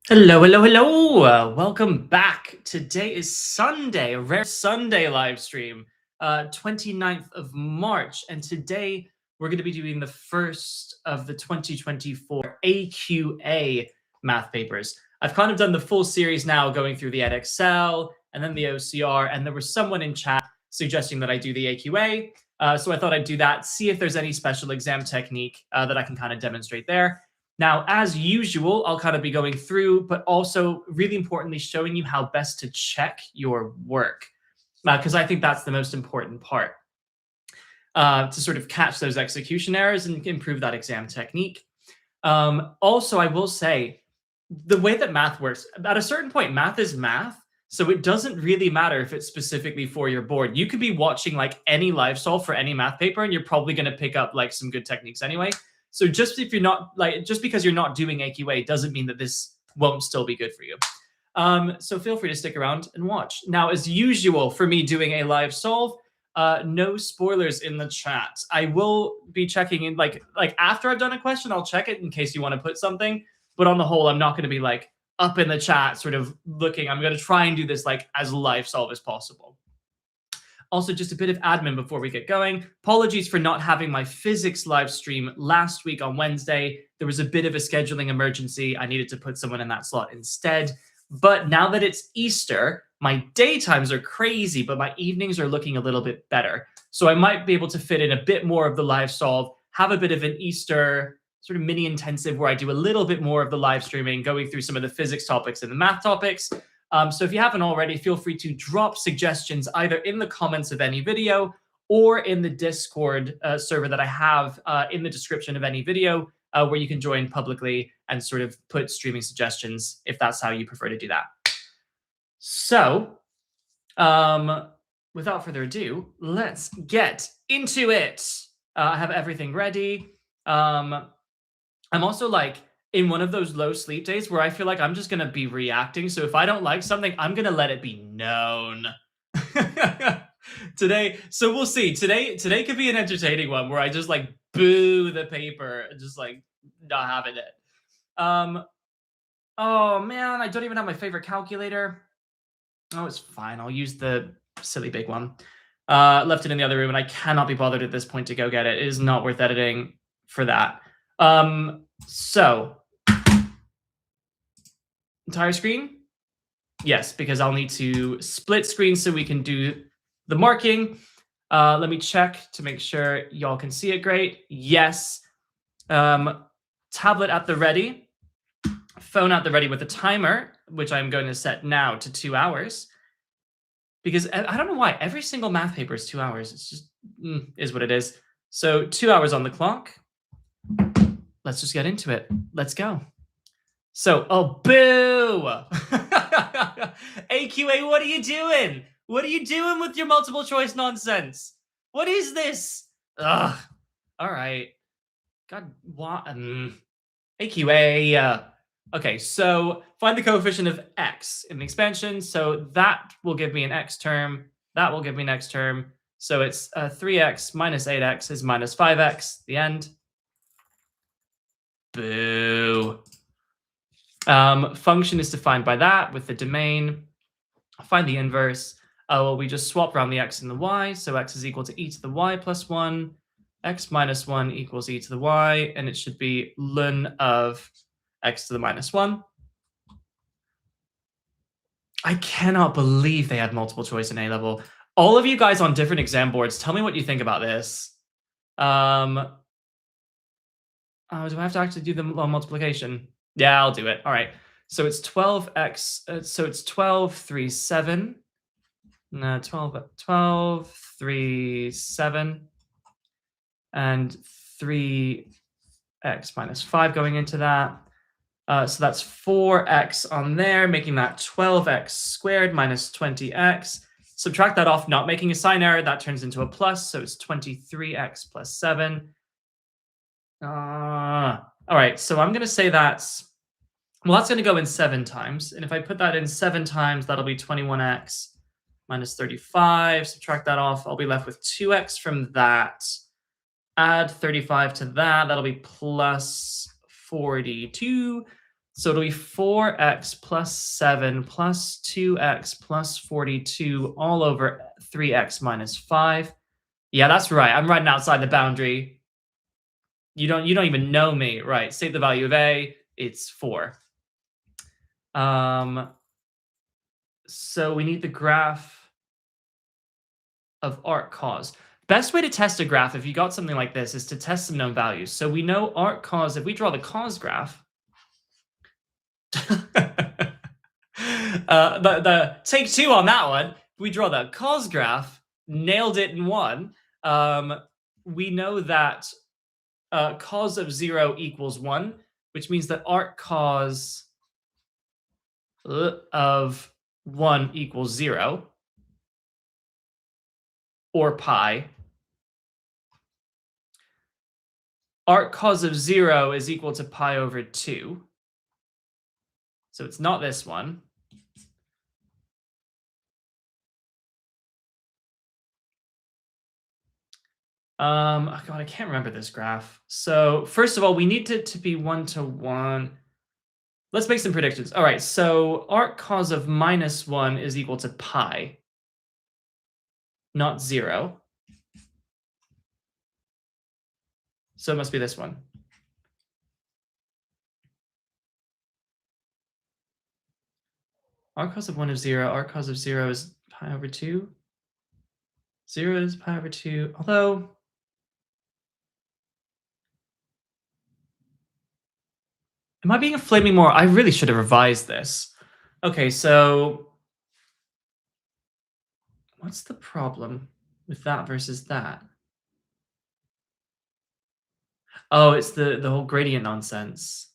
Hello, hello, hello. Welcome back. Today is Sunday, a rare Sunday live stream, 29th of March. And today we're going to be doing the first of the 2024 AQA math papers. I've kind of done the full series now, going through the EdXL and then the OCR. And there was someone in chat suggesting that I do the AQA. So I thought I'd do that, see if there's any special exam technique that I can kind of demonstrate there. Now, as usual, I'll kind of be going through, but also really importantly, showing you how best to check your work, because I think that's the most important part, to sort of catch those execution errors and improve that exam technique. Also, I will say, the way that math works, at a certain point, math is math. So it doesn't really matter if it's specifically for your board. You could be watching like any live solve for any math paper, and you're probably going to pick up like some good techniques anyway. So just because you're not doing AQA doesn't mean that this won't still be good for you. So feel free to stick around and watch. Now, as usual, for me doing a live solve, no spoilers in the chat. I will be checking in like after I've done a question, I'll check it in case you want to put something. But on the whole, I'm not going to be like up in the chat sort of looking. I'm going to try and do this like as live solve as possible. Also, just a bit of admin before we get going. Apologies for not having my physics live stream last week on Wednesday. There was a bit of a scheduling emergency. I needed to put someone in that slot instead. But now that it's Easter, my daytimes are crazy, but my evenings are looking a little bit better. So I might be able to fit in a bit more of the live solve, have a bit of an Easter sort of mini intensive where I do a little bit more of the live streaming, going through some of the physics topics and the math topics. So if you haven't already, feel free to drop suggestions either in the comments of any video or in the Discord server that I have in the description of any video, where you can join publicly and sort of put streaming suggestions if that's how you prefer to do that. So without further ado, let's get into it. I have everything ready. I'm also like in one of those low sleep days where I feel like I'm just going to be reacting. So if I don't like something, I'm going to let it be known. Today, so we'll see. Today could be an entertaining one where I just like boo the paper, just like not having it. Oh man, I don't even have my favorite calculator. Oh, it's fine. I'll use the silly big one. Left it in the other room, and I cannot be bothered at this point to go get it. It is not worth editing for that. So entire screen? Yes, because I'll need to split screen so we can do the marking. Let me check to make sure y'all can see it great. Yes. Tablet at the ready. Phone at the ready with a timer, which I'm going to set now to 2 hours. Because I don't know why. Every single math paper is 2 hours. It's just is what it is. So 2 hours on the clock. Let's just get into it. Let's go. So, oh, boo! AQA, what are you doing? What are you doing with your multiple choice nonsense? What is this? Ugh. All right. God, what? AQA. Okay, so find the coefficient of x in the expansion. So that will give me an x term. That will give me an x term. So it's 3x minus 8x is minus 5x, the end. Boo. Function is defined by that with the domain. Find the inverse. Well, we just swap around the x and the y. So x is equal to e to the y plus 1. X minus 1 equals e to the y. And it should be ln of x to the minus 1. I cannot believe they had multiple choice in A-level. All of you guys on different exam boards, tell me what you think about this. Oh, do I have to actually do the multiplication? Yeah, I'll do it. All right. So it's 12x. So it's 12, 3, 7. No, 12, 3, 7. And 3x minus 5 going into that. So that's 4x on there, making that 12x squared minus 20x. Subtract that off, not making a sign error. That turns into a plus. So it's 23x plus 7. All right, so I'm going to say that's going to go in 7 times. And if I put that in 7 times, that'll be 21x minus 35. Subtract that off. I'll be left with 2x from that. Add 35 to that. That'll be plus 42. So it'll be 4x plus 7 plus 2x plus 42 all over 3x minus 5. Yeah, that's right. I'm running outside the boundary. You don't even know me. Right. State the value of a. It's 4. So we need the graph of arc cos. Best way to test a graph if you got something like this is to test some known values. So we know arc cos, if we draw the cos graph, the take 2 on that one, we draw the cos graph, nailed it in one. We know that cos of 0 equals 1, which means that arc cos of 1 equals 0, or pi. Arc cos of 0 is equal to pi over 2. So it's not this one. Oh God, I can't remember this graph. So first of all, we need it to be 1 to 1. Let's make some predictions. All right, so arc cos of minus 1 is equal to pi, not 0. So it must be this one. Arc cos of 1 is 0. Arc cos of 0 is pi over 2. 0 is pi over 2. Although, am I being a flaming more? I really should have revised this. Okay, so what's the problem with that versus that? Oh, it's the whole gradient nonsense.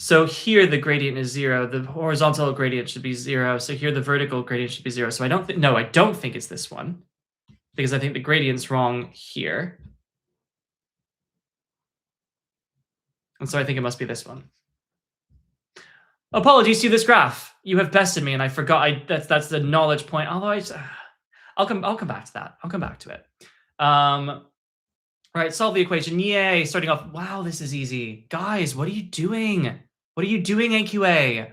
So here the gradient is 0. The horizontal gradient should be 0. So here the vertical gradient should be 0. So I don't think it's this one, because I think the gradient's wrong here. And so I think it must be this one. Apologies to this graph. You have bested me, and I forgot. That's the knowledge point. Although I'll come back to that. I'll come back to it. All right, solve the equation. Yay! Starting off. Wow, this is easy, guys. What are you doing? What are you doing, AQA?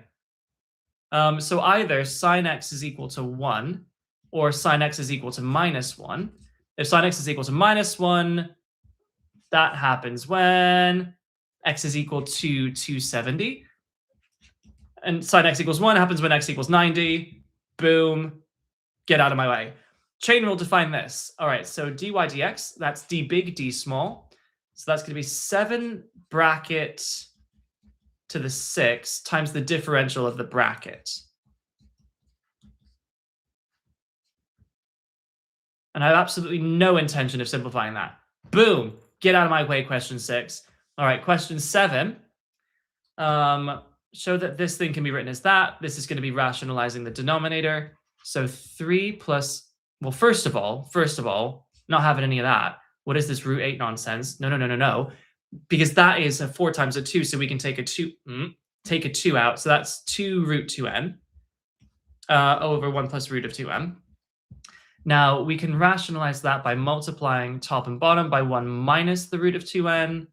So either sine x is equal to 1, or sine x is equal to minus 1. If sine x is equal to minus 1, that happens when x is equal to 270. And sine x equals 1 happens when x equals 90. Boom. Get out of my way. Chain rule define this. All right, so dy dx, that's d big, d small. So that's going to be 7 bracket to the 6 times the differential of the bracket. And I have absolutely no intention of simplifying that. Boom. Get out of my way, question 6. All right, question 7. Show that this thing can be written as that. This is going to be rationalizing the denominator. So 3 plus, well, first of all, not having any of that. What is this root 8 nonsense? No. Because that is a 4 times a 2, so we can take a 2 out. So that's 2 root 2n over 1 plus root of 2n. Now, we can rationalize that by multiplying top and bottom by 1 minus the root of 2n.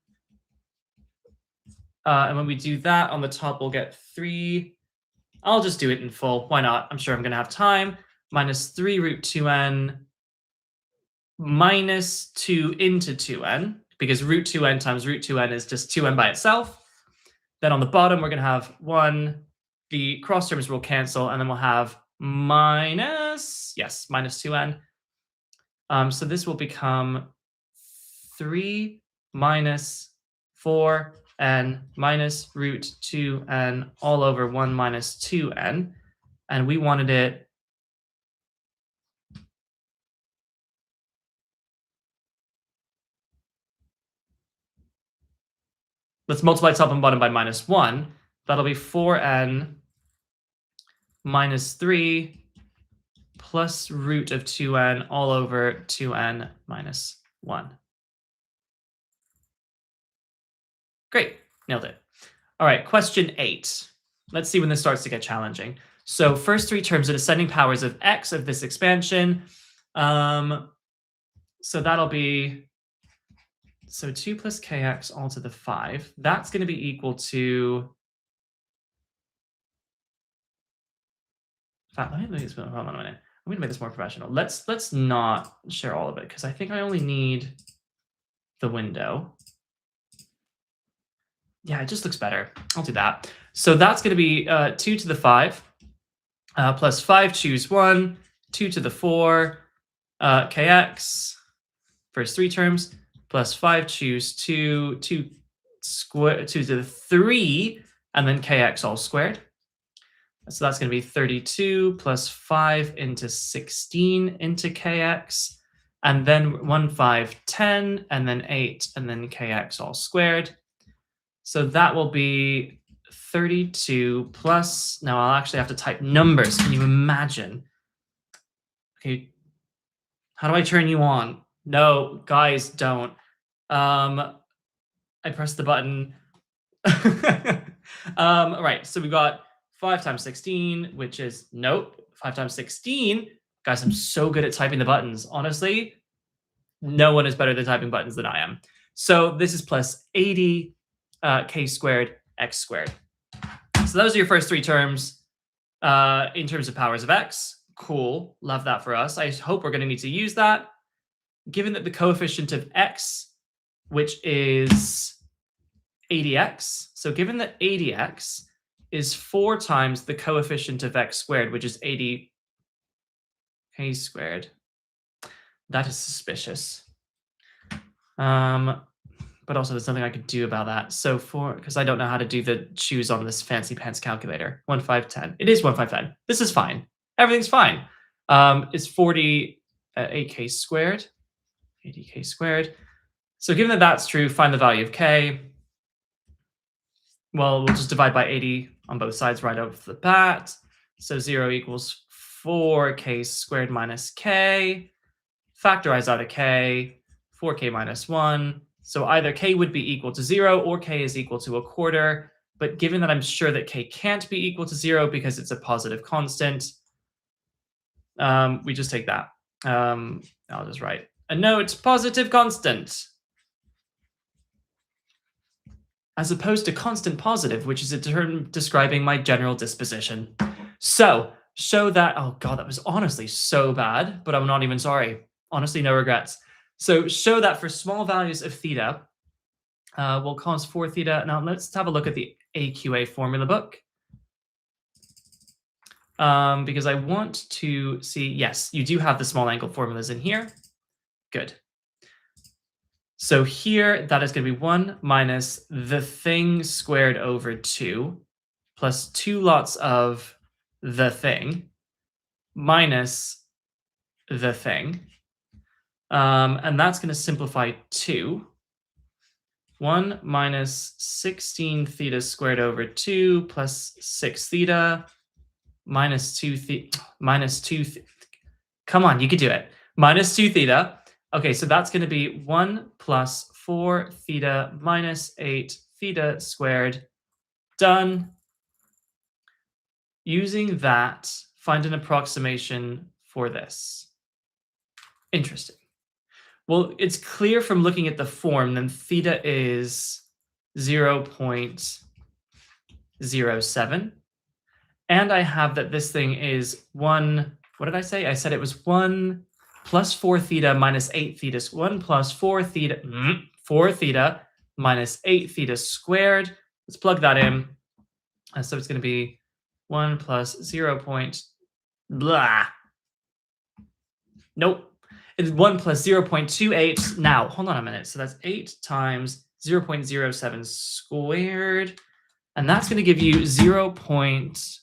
And when we do that, on the top, we'll get 3. I'll just do it in full. Why not? I'm sure I'm going to have time. Minus 3 root 2n minus 2 into 2n, because root 2n times root 2n is just 2n by itself. Then on the bottom, we're going to have 1. The cross terms will cancel, and then we'll have minus 2n. So this will become 3 minus 4n minus root 2n all over 1 minus 2n. And we wanted it let's multiply top and bottom by minus 1. That'll be 4n minus 3 plus root of 2n all over 2n minus 1. Great, nailed it. All right, question 8. Let's see when this starts to get challenging. So first 3 terms are descending powers of x of this expansion. So that'll be So 2 plus kx all to the 5. That's going to be equal to... In fact, let me make this, hold on a minute. I'm going to make this more professional. Let's not share all of it, because I think I only need the window. Yeah, it just looks better. I'll do that. So that's going to be 2 to the 5 plus 5, choose 1, 2 to the 4, kx, first 3 terms, plus 5, choose 2, 2 to the 3, and then kx all squared. So that's going to be 32 plus 5 into 16 into kx, and then 1, 5, 10, and then 8, and then kx all squared. So that will be 32 plus... Now I'll actually have to type numbers. Can you imagine? Okay. How do I turn you on? No, guys, don't. I pressed the button. Right, so we got 5 times 16, which is, nope, 5 times 16. Guys, I'm so good at typing the buttons. Honestly, no one is better than typing buttons than I am. So this is plus 80 k squared x squared. So those are your first 3 terms in terms of powers of x. Cool, love that for us. I hope we're going to need to use that. Given that the coefficient of x, which is 80x, so given that 80x is 4 times the coefficient of x squared, which is 80 k squared, that is suspicious. But also there's nothing I could do about that. So because I don't know how to do the choose on this fancy pants calculator. 1, 5, 10. It is 1, 5, 10. This is fine. Everything's fine. It's 40 8k squared. 80k squared. So given that that's true, find the value of k. Well, we'll just divide by 80 on both sides right off the bat. So 0 equals 4k squared minus k. Factorize out a k. 4k minus 1. So either k would be equal to 0 or k is equal to a quarter. But given that I'm sure that k can't be equal to 0 because it's a positive constant, we just take that. I'll just write a note, positive constant, as opposed to constant positive, which is a term describing my general disposition. So show that... Oh God, that was honestly so bad, but I'm not even sorry. Honestly, no regrets. So show that for small values of theta, we'll cos 4 theta. Now let's have a look at the AQA formula book. Because I want to see, yes, you do have the small angle formulas in here. Good. So here, that is going to be 1 minus the thing squared over 2 plus 2 lots of the thing minus the thing. And that's going to simplify 2. 1 minus 16 theta squared over 2 plus 6 theta minus 2 theta minus 2 come on, you could do it. Minus 2 theta. Okay, so that's going to be 1 plus 4 theta minus 8 theta squared. Done. Using that, find an approximation for this. Interesting. Well, it's clear from looking at the form that theta is 0.07. And I have that this thing is 1, what did I say? I said it was 1 plus 4 theta minus 8 theta, 1 plus 4 theta, 4 theta minus 8 theta squared. Let's plug that in. So it's going to be 1 plus 0. Blah. Nope. It's 1 plus 0.28. Now, hold on a minute. So that's 8 times 0.07 squared. And that's going to give you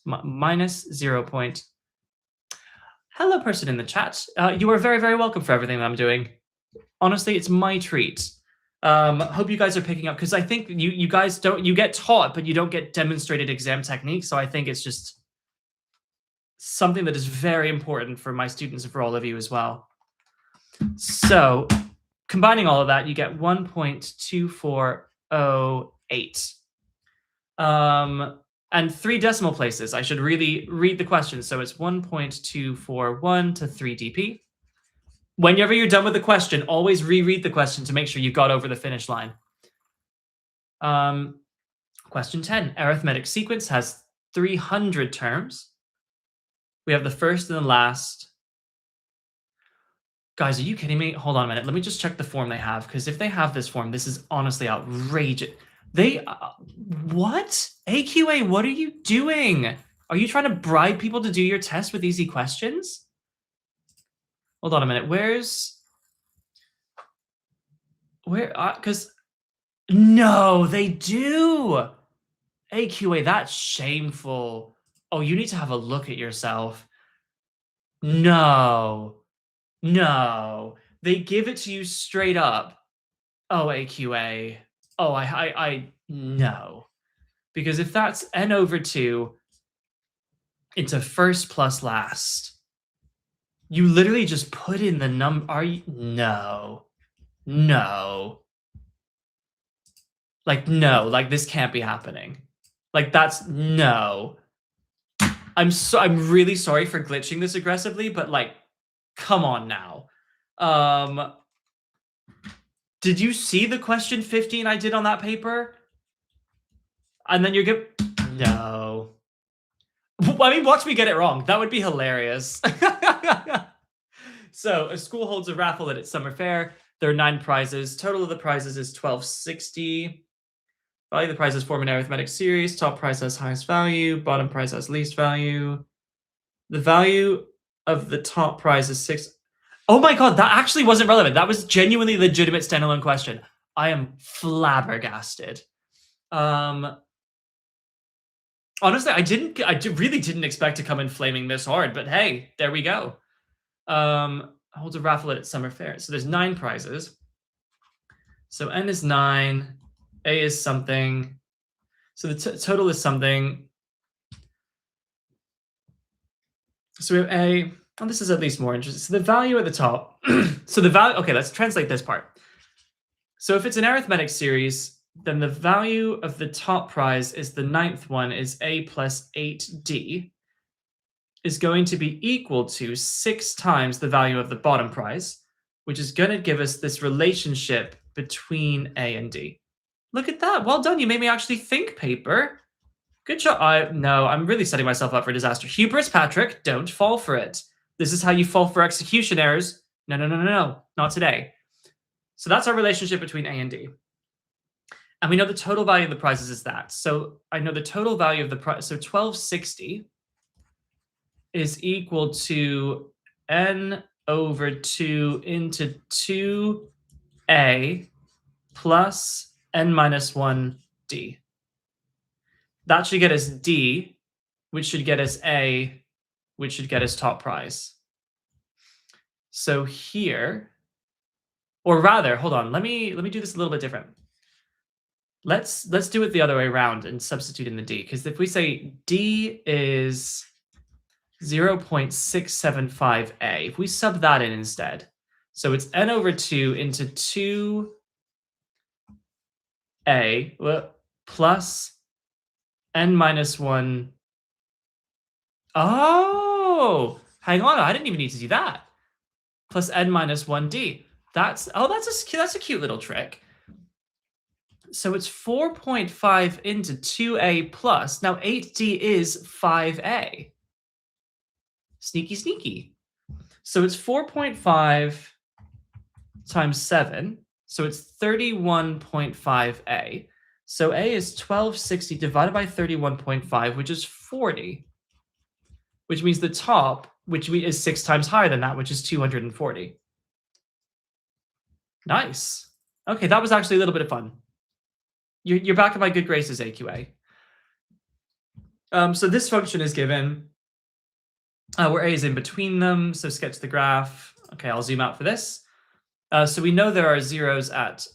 minus 0. Hello, person in the chat. You are very, very welcome for everything that I'm doing. Honestly, it's my treat. Hope you guys are picking up, because I think you guys don't, you get taught, but you don't get demonstrated exam techniques. So I think it's just something that is very important for my students and for all of you as well. So combining all of that, you get 1.2408. And 3 decimal places. I should really read the question. So it's 1.241 to 3 dp. Whenever you're done with the question, always reread the question to make sure you got over the finish line. Question 10. Arithmetic sequence has 300 terms. We have the first and the last. Guys, are you kidding me? Hold on a minute. Let me just check the form they have, because if they have this form, this is honestly outrageous. They, what? AQA, what are you doing? Are you trying to bribe people to do your test with easy questions? Hold on a minute. Because, no, they do. AQA, that's shameful. Oh, you need to have a look at yourself. No. No. They give it to you straight up. Oh, AQA. Oh, no. Because if that's n over 2 into first plus last, you literally just put in the number. Are you? No. No. Like, no. Like, this can't be happening. Like, that's no. I'm really sorry for glitching this aggressively, but like, come on now. Did you see the question 15 I did on that paper? And then you're good. No. I mean, watch me get it wrong. That would be hilarious. So a school holds a raffle at its summer fair. There are 9 prizes. Total of the prizes is $12.60. Value of the prizes form an arithmetic series. Top prize has highest value. Bottom prize has least value. The value of the top prize is 6. Oh my god, that actually wasn't relevant. That was genuinely a legitimate standalone question. I am flabbergasted. Honestly, I really didn't expect to come in flaming this hard, but hey, there we go. Holds a raffle at its summer fair. So there's 9 prizes. So N is 9, A is something. So the total is something. So we have A. Oh, this is at least more interesting. So the value at the top. So the value. Okay, let's translate this part. So if it's an arithmetic series, then the value of the top prize is the 9th one is A plus 8D is going to be equal to 6 times the value of the bottom prize, which is going to give us this relationship between A and D. Look at that. Well done. You made me actually think, paper. Good job. No, I'm really setting myself up for disaster. Hubris, Patrick, don't fall for it. This is how you fall for execution errors. No, no, no, no, no. Not today. So that's our relationship between A and D. And we know the total value of the prizes is that. So I know the total value of the prize. So 1260 is equal to N over 2 into 2A plus N minus 1D. That should get us D, which should get us A, which should get us top prize. So here, or rather, hold on, let me do this a little bit different. Let's do it the other way around and substitute in the D, because if we say D is 0.675A, if we sub that in instead, so it's N over 2 into 2A plus N minus 1. Oh, hang on, I didn't even need to do that. Plus N minus 1D. That's a cute little trick. So it's 4.5 into 2A plus. Now 8D is 5A. Sneaky, sneaky. So it's 4.5 times 7. So it's 31.5A. So A is 1260 divided by 31.5, which is 40. Which means the top, which is 6 times higher than that, which is 240. Nice. Okay, that was actually a little bit of fun. You're back in my good graces, AQA. So this function is given where A is in between them. So sketch the graph. Okay, I'll zoom out for this. So we know there are zeros at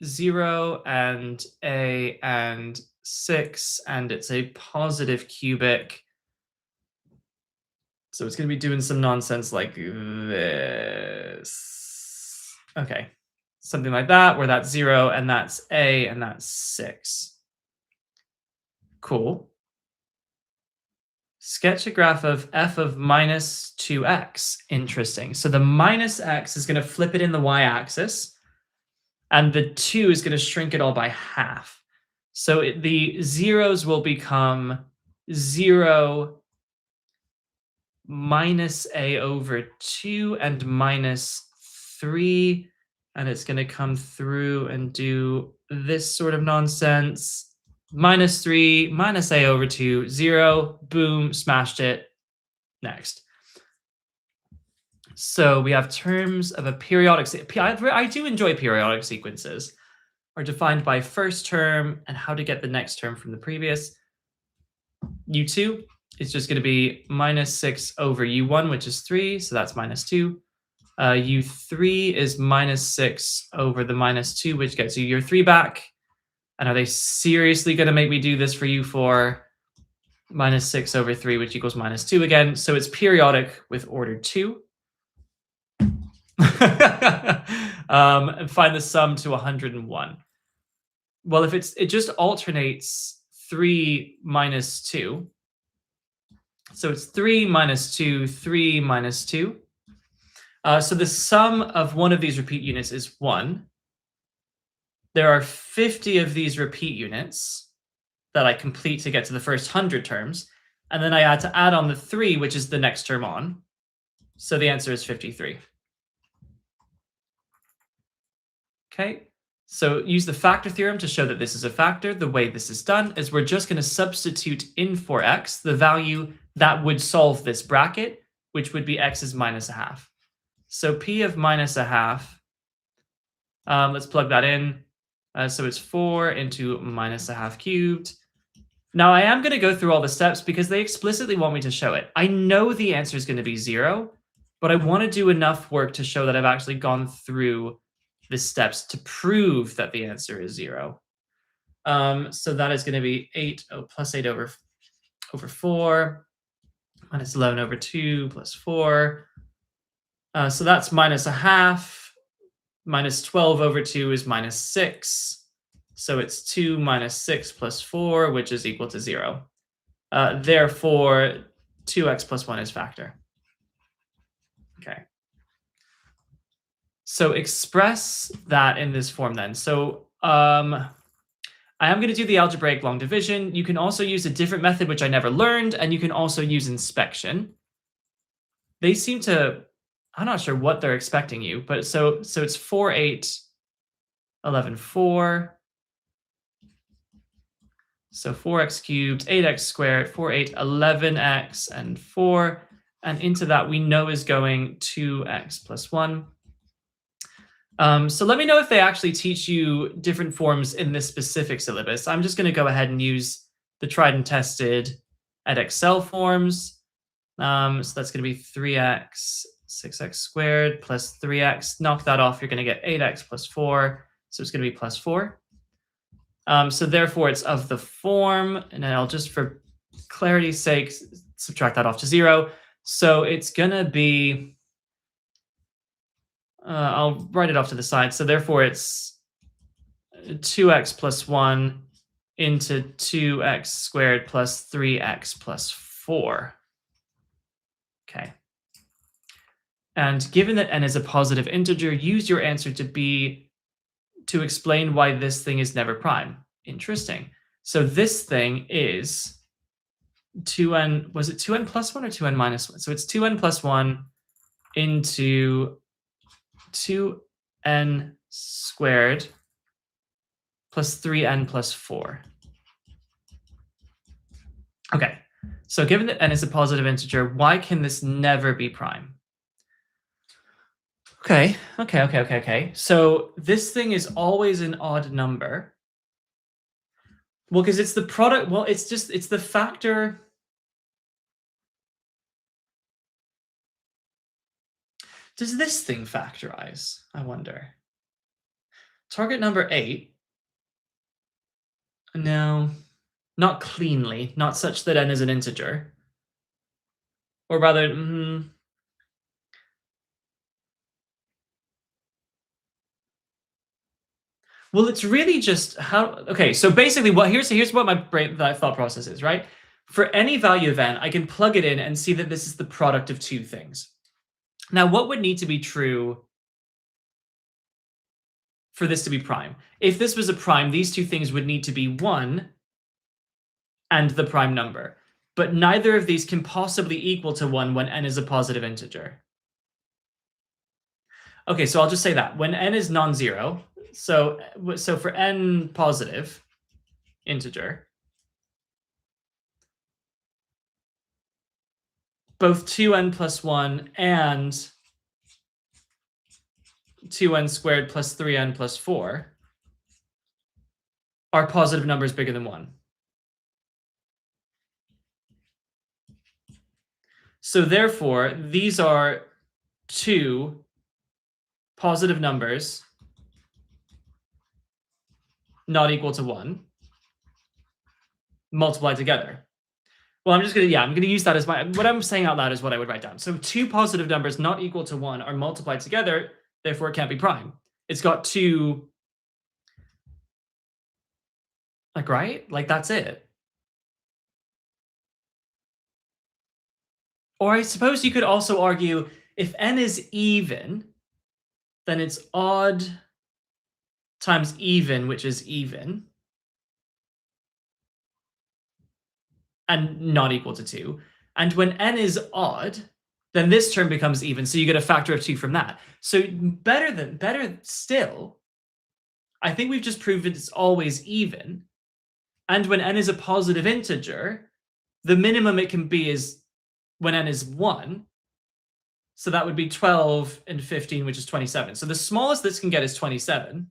0 and A and 6, and it's a positive cubic. So it's going to be doing some nonsense like this. Okay, something like that, where that's 0 and that's A and that's 6. Cool. Sketch a graph of f of minus 2x. Interesting. So the minus x is going to flip it in the y-axis, and the 2 is going to shrink it all by half. So the zeros will become 0 minus a over 2 and minus 3. And it's going to come through and do this sort of nonsense. Minus 3, minus a over 2, 0, boom, smashed it. Next. So we have terms of a periodic. I do enjoy periodic sequences. Are defined by first term and how to get the next term from the previous. U2 is just going to be minus 6 over U1, which is 3. So that's minus 2. U3 is minus 6 over the minus 2, which gets you your 3 back. And are they seriously going to make me do this for U4? Minus 6 over 3, which equals minus 2 again. So it's periodic with order 2. And find the sum to 101. Well, if it just alternates 3 minus 2. So it's 3 minus 2, 3 minus 2. So the sum of one of these repeat units is 1. There are 50 of these repeat units that I complete to get to the first 100 terms. And then I had to add on the 3, which is the next term on. So the answer is 53. Okay, so use the factor theorem to show that this is a factor. The way this is done is we're just going to substitute in for x the value that would solve this bracket, which would be x is minus a half. So p of minus a half, let's plug that in. So it's 4 into minus a half cubed. Now I am going to go through all the steps because they explicitly want me to show it. I know the answer is going to be 0, but I want to do enough work to show that I've actually gone through the steps to prove that the answer is 0. So that is going to be plus 8 over 4 minus 11 over 2 plus 4. So that's minus a half. Minus 12 over 2 is minus 6. So it's 2 minus 6 plus 4, which is equal to 0. Therefore, 2x plus 1 is factor. Okay. So express that in this form then. So I am going to do the algebraic long division. You can also use a different method, which I never learned, and you can also use inspection. They seem to, I'm not sure what they're expecting you, but so it's 4, 8, 11, 4. So 4x cubed, 8x squared, 4, 8, 11x, and 4. And into that we know is going 2x plus 1. So let me know if they actually teach you different forms in this specific syllabus. I'm just going to go ahead and use the tried and tested Excel forms. So that's going to be 3x, 6x squared plus 3x. Knock that off, you're going to get 8x plus 4. So it's going to be plus 4. So therefore, it's of the form. And then I'll just, for clarity's sake, subtract that off to 0. So it's going to be... I'll write it off to the side. So therefore, it's 2x plus 1 into 2x squared plus 3x plus 4. Okay. And given that n is a positive integer, use your answer to be to explain why this thing is never prime. Interesting. So this thing is 2n, was it 2n plus 1 or 2n minus 1? So it's 2n plus 1 into 2n squared plus 3n plus 4. Okay, so given that n is a positive integer, why can this never be prime? Okay. So this thing is always an odd number. Well, because it's the product, well, it's the factor. Does this thing factorize? I wonder. Target number 8. No, not cleanly, not such that n is an integer. Or rather, well, it's really just how. Okay, so basically, here's what my thought process is, right? For any value of n, I can plug it in and see that this is the product of two things. Now, what would need to be true for this to be prime? If this was a prime, these two things would need to be 1 and the prime number. But neither of these can possibly equal to 1 when n is a positive integer. Okay, so I'll just say that. When n is non-zero, so for n positive integer, both 2n plus 1 and 2n squared plus 3n plus 4 are positive numbers bigger than 1. So therefore, these are two positive numbers not equal to 1 multiplied together. Well, I'm going to use that as what I'm saying out loud is what I would write down. So two positive numbers not equal to 1 are multiplied together, therefore it can't be prime. It's got two, right? That's it. Or I suppose you could also argue if n is even, then it's odd times even, which is even, and not equal to 2. And when n is odd, then this term becomes even, so you get a factor of 2 from that. So better still, I think we've just proved it's always even. And when n is a positive integer, the minimum it can be is when n is 1. So that would be 12 and 15, which is 27. So the smallest this can get is 27,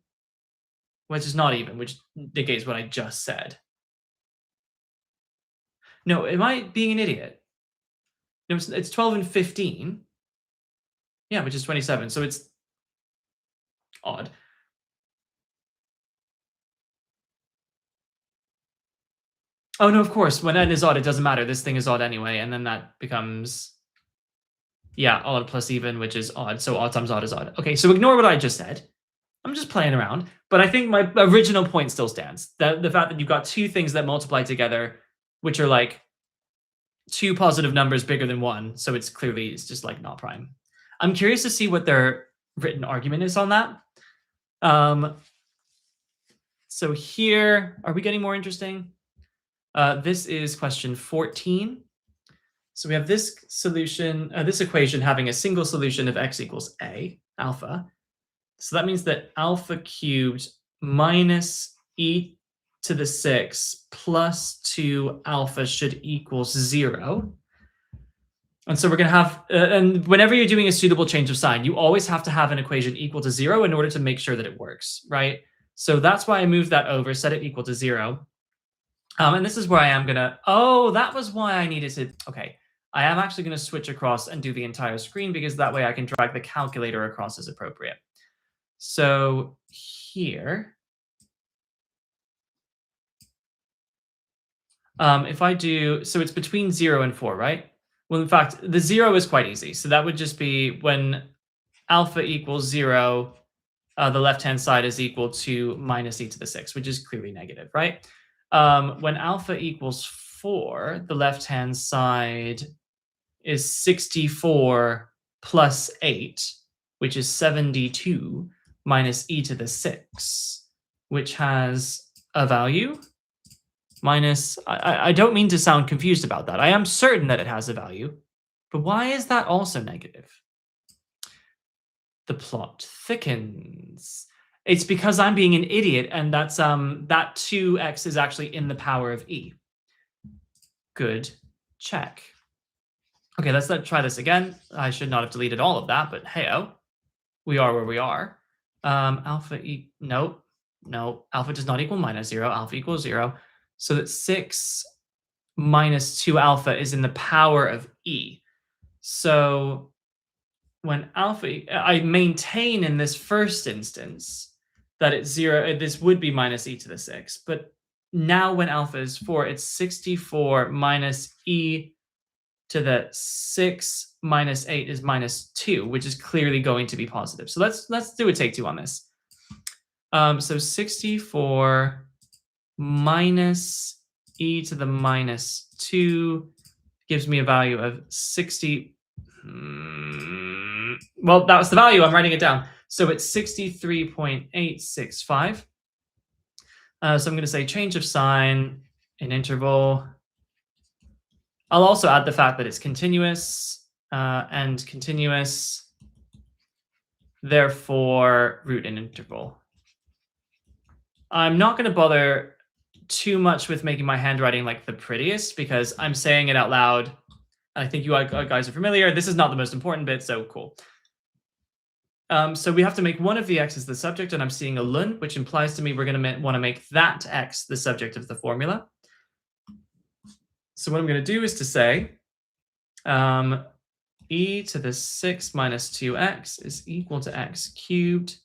which is not even, which negates what I just said. No, am I being an idiot? No, it's 12 and 15. Yeah, which is 27. So it's odd. Oh, no, of course. When n is odd, it doesn't matter. This thing is odd anyway. And then that becomes, yeah, odd plus even, which is odd. So odd times odd is odd. Okay, so ignore what I just said. I'm just playing around. But I think my original point still stands. The fact that you've got two things that multiply together, which are like two positive numbers bigger than 1. So it's just like not prime. I'm curious to see what their written argument is on that. So here, are we getting more interesting? This is question 14. So we have this solution, this equation having a single solution of x equals a, alpha. So that means that alpha cubed minus e to the 6 plus 2 alpha should equal 0. And so we're going to have, and whenever you're doing a suitable change of sign, you always have to have an equation equal to 0 in order to make sure that it works, right? So that's why I moved that over, set it equal to 0. And this is where I am going to, that was why I needed to, okay. I am actually going to switch across and do the entire screen because that way I can drag the calculator across as appropriate. So here, if I do, so it's between 0 and 4, right? Well, in fact, the 0 is quite easy. So that would just be when alpha equals 0, the left-hand side is equal to minus e to the 6, which is clearly negative, right? When alpha equals 4, the left-hand side is 64 plus 8, which is 72 minus e to the 6, which has a value minus, I don't mean to sound confused about that. I am certain that it has a value, but why is that also negative? The plot thickens. It's because I'm being an idiot, and that's that 2x is actually in the power of e. Good check. Okay, let's try this again. I should not have deleted all of that, but hey-oh, we are where we are. Alpha no, alpha does not equal minus 0. Alpha equals 0. So that 6 minus 2 alpha is in the power of e. So when alpha, I maintain in this first instance that it's 0, this would be minus e to the 6. But now when alpha is 4, it's 64 minus e to the 6 minus 8 is minus 2, which is clearly going to be positive. So let's do a take two on this. So 64 minus e to the minus 2 gives me a value of 60. Well, that was the value. I'm writing it down. So it's 63.865. So I'm going to say change of sign in interval. I'll also add the fact that it's continuous and continuous, therefore root in interval. I'm not going to bother too much with making my handwriting like the prettiest because I'm saying it out loud. I think you guys are familiar. This is not the most important bit, so cool. So we have to make one of the x's the subject, and I'm seeing a ln, which implies to me we're going to want to make that x the subject of the formula. So what I'm going to do is to say e to the 6 minus 2x is equal to x cubed.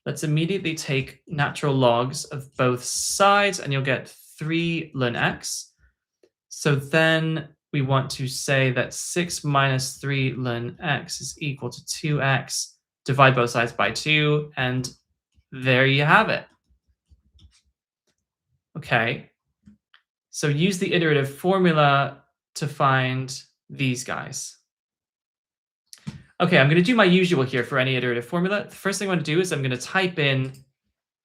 Let's immediately take natural logs of both sides, and you'll get 3 ln x. So then we want to say that 6 minus 3 ln x is equal to 2x. Divide both sides by 2, and there you have it. Okay. So use the iterative formula to find these guys. Okay, I'm going to do my usual here for any iterative formula. The first thing I want to do is I'm going to type in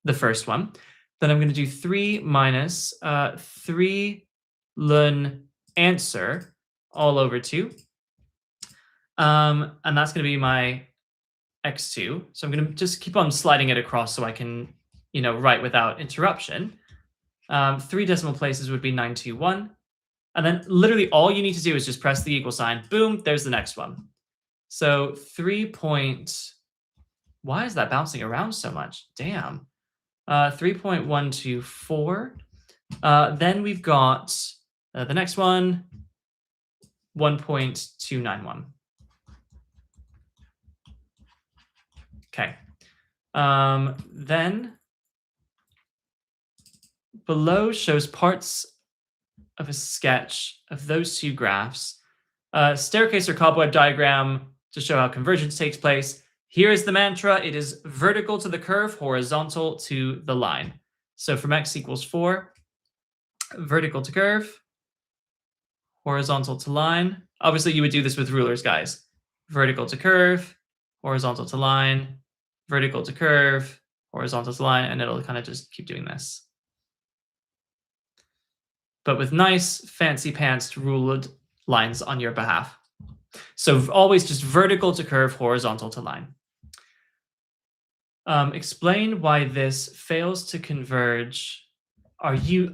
the first one. Then I'm going to do 3 minus 3 ln answer all over 2. And that's going to be my x2. So I'm going to just keep on sliding it across so I can, write without interruption. 3 decimal places would be 921. And then literally all you need to do is just press the equal sign. Boom, there's the next one. So 3 point, why is that bouncing around so much? Damn. 3.124. Then we've got the next one, 1.291. Okay. Then below shows parts of a sketch of those two graphs. Staircase or cobweb diagram to show how convergence takes place. Here is the mantra. It is vertical to the curve, horizontal to the line. So from x equals 4, vertical to curve, horizontal to line. Obviously, you would do this with rulers, guys. Vertical to curve, horizontal to line, vertical to curve, horizontal to line, and it'll kind of just keep doing this. But with nice, fancy pants ruled lines on your behalf. So always just vertical to curve, horizontal to line. Explain why this fails to converge. You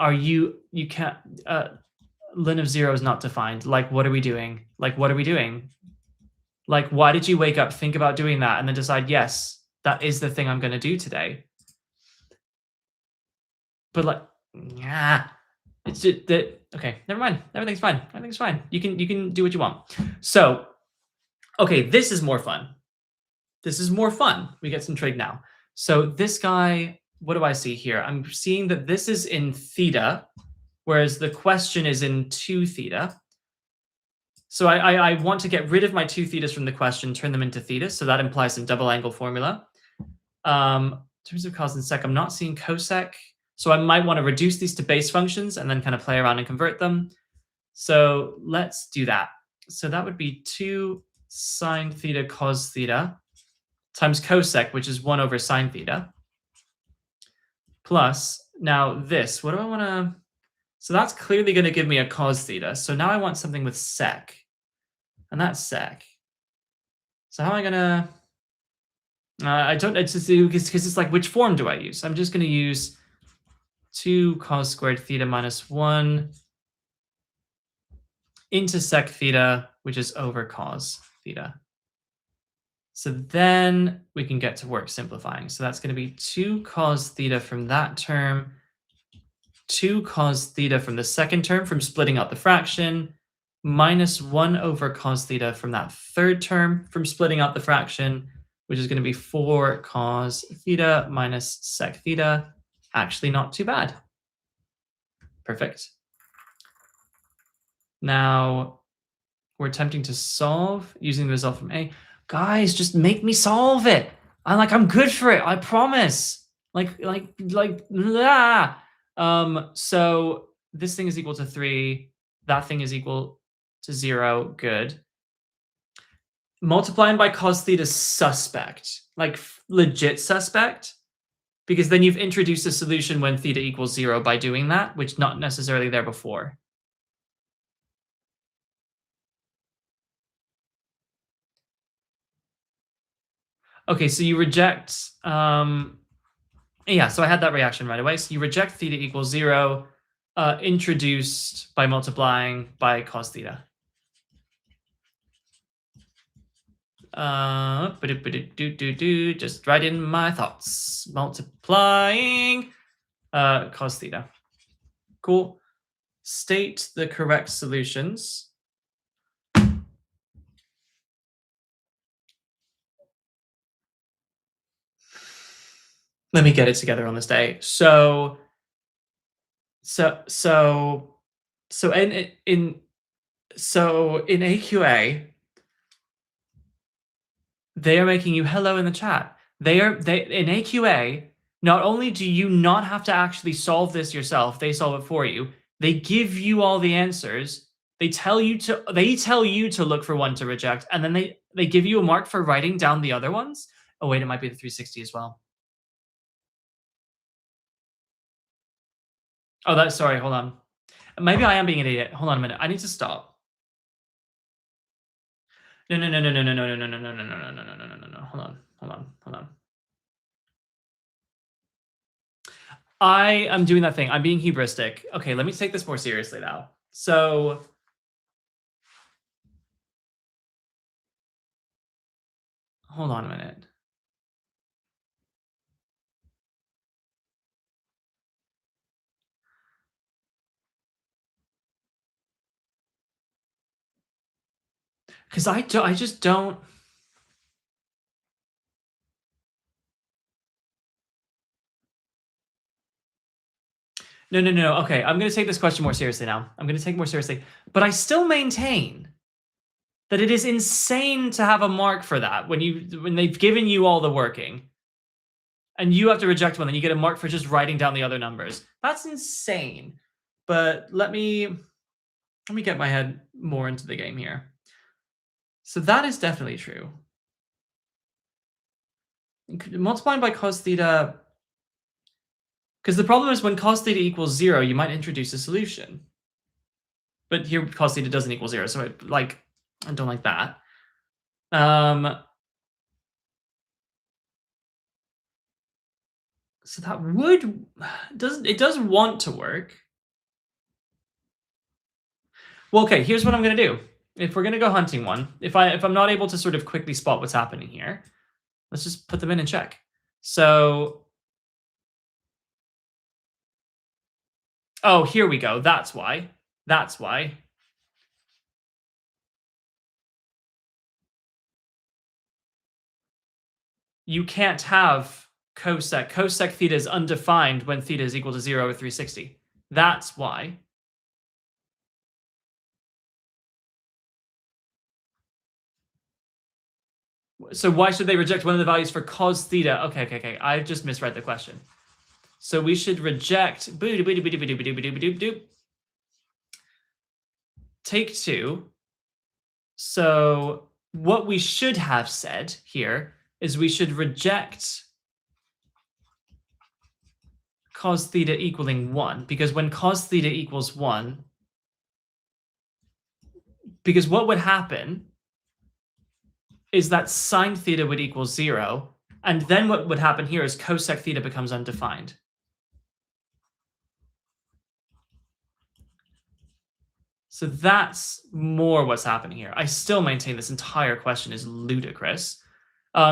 can't, ln of 0 is not defined. Like, what are we doing? Like, what are we doing? Like, why did you wake up, think about doing that, and then decide, yes, that is the thing I'm going to do today? But like, yeah, it's just that, okay, never mind. Everything's fine. Everything's fine. You can do what you want. So, okay, this is more fun. This is more fun. We get some trig now. So this guy, what do I see here? I'm seeing that this is in theta, whereas the question is in 2 theta. So I want to get rid of my 2 thetas from the question, turn them into theta. So that implies some double angle formula. In terms of cos and sec, I'm not seeing cosec. So I might want to reduce these to base functions and then kind of play around and convert them. So let's do that. So that would be 2 sine theta cos theta times cosec, which is 1 over sine theta, plus now this. What do I want to? So that's clearly going to give me a cos theta. So now I want something with sec, and that's sec. So how am I going to? I don't. It's just because it's like, which form do I use? I'm just going to use 2 cos squared theta minus 1 into sec theta, which is over cos theta. So then we can get to work simplifying. So that's going to be 2 cos theta from that term, 2 cos theta from the second term from splitting out the fraction, minus 1 over cos theta from that third term from splitting out the fraction, which is going to be 4 cos theta minus sec theta. Actually not too bad. Perfect. Now we're attempting to solve using the result from A. Guys, just make me solve it. I'm good for it. I promise. So this thing is equal to 3, that thing is equal to 0, good. Multiplying by cos theta is suspect, like legit suspect, because then you've introduced a solution when theta equals 0 by doing that, which not necessarily there before. Okay, so you reject, yeah, so I had that reaction right away. So you reject theta equals 0, introduced by multiplying by cos theta. Just write in my thoughts. Multiplying cos theta. Cool. State the correct solutions. Let me get it together on this day. So in AQA, they are making you hello in the chat. They in AQA, not only do you not have to actually solve this yourself, they solve it for you. They give you all the answers. They tell you to look for one to reject, and then they give you a mark for writing down the other ones. Oh wait, it might be the 360 as well. Oh, that's sorry. Hold on. Maybe I am being an idiot. Hold on a minute. I need to stop. No. Hold on. I am doing that thing. I'm being hubristic. Okay, let me take this more seriously now. So hold on a minute. Because I just don't. No. Okay, I'm going to take this question more seriously now. I'm going to take it more seriously. But I still maintain that it is insane to have a mark for that when they've given you all the working. And you have to reject one, then you get a mark for just writing down the other numbers. That's insane. But let me get my head more into the game here. So that is definitely true. Multiplying by cos theta, because the problem is when cos theta equals 0, you might introduce a solution. But here cos theta doesn't equal 0, so I don't like that. So that it does want to work. Well, okay, here's what I'm going to do. If we're going to go hunting one, if I'm not able to sort of quickly spot what's happening here, let's just put them in and check. So, oh, here we go. That's why. You can't have cosec. Cosec theta is undefined when theta is equal to 0 or 360. That's why. So why should they reject one of the values for cos theta? Okay. I just misread the question. So we should reject take 2. So what we should have said here is we should reject cos theta equaling 1, because when cos theta equals 1, because what would happen is that sine theta would equal 0, and then what would happen here is cosec theta becomes undefined. So that's more what's happening here. I still maintain this entire question is ludicrous.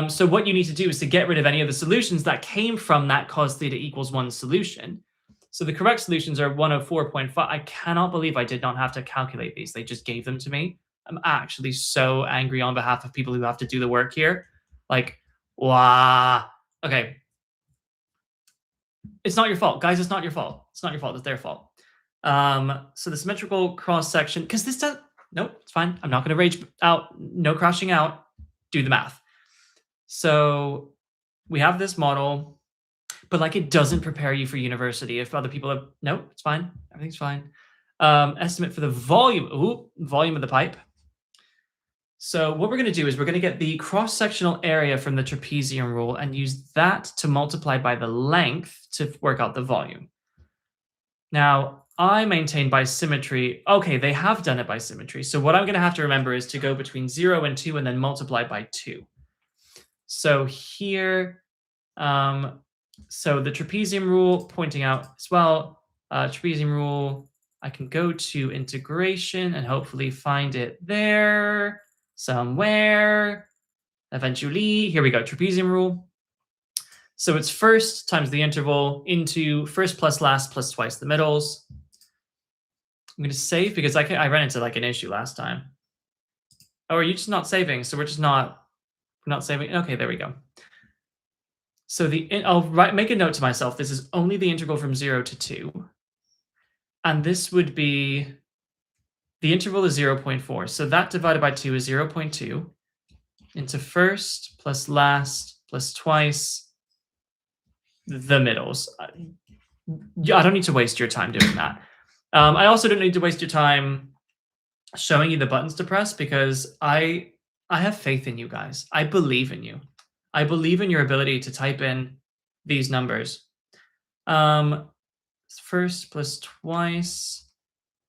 So what you need to do is to get rid of any of the solutions that came from that cos theta equals 1 solution. So the correct solutions are 104.5. I cannot believe I did not have to calculate these. They just gave them to me. I'm actually so angry on behalf of people who have to do the work here. Like, wow. Okay. It's not your fault. Guys, it's not your fault. It's not your fault. It's their fault. So the symmetrical cross section, because this does, nope, it's fine. I'm not going to rage out. No crashing out. Do the math. So we have this model, but like it doesn't prepare you for university. If other people have, no, it's fine. Everything's fine. Estimate for the volume. Ooh, volume of the pipe. So what we're going to do is we're going to get the cross-sectional area from the trapezium rule and use that to multiply by the length to work out the volume. Now, I maintain by symmetry. Okay, they have done it by symmetry. So what I'm going to have to remember is to go between 0 and 2 and then multiply by 2. So here, so the trapezium rule pointing out as well, trapezium rule, I can go to integration and hopefully find it there somewhere. Eventually, here we go, trapezium rule. So it's first times the interval into first plus last plus twice the middles. I'm going to save because I ran into like an issue last time. Oh, are you just not saving? So we're not saving. Okay, there we go. So I'll make a note to myself. This is only the integral from 0 to 2. And this would be, the interval is 0.4. So that divided by 2 is 0.2 into first plus last plus twice the middles. I don't need to waste your time doing that. I also don't need to waste your time showing you the buttons to press because I have faith in you guys. I believe in you. I believe in your ability to type in these numbers. First plus twice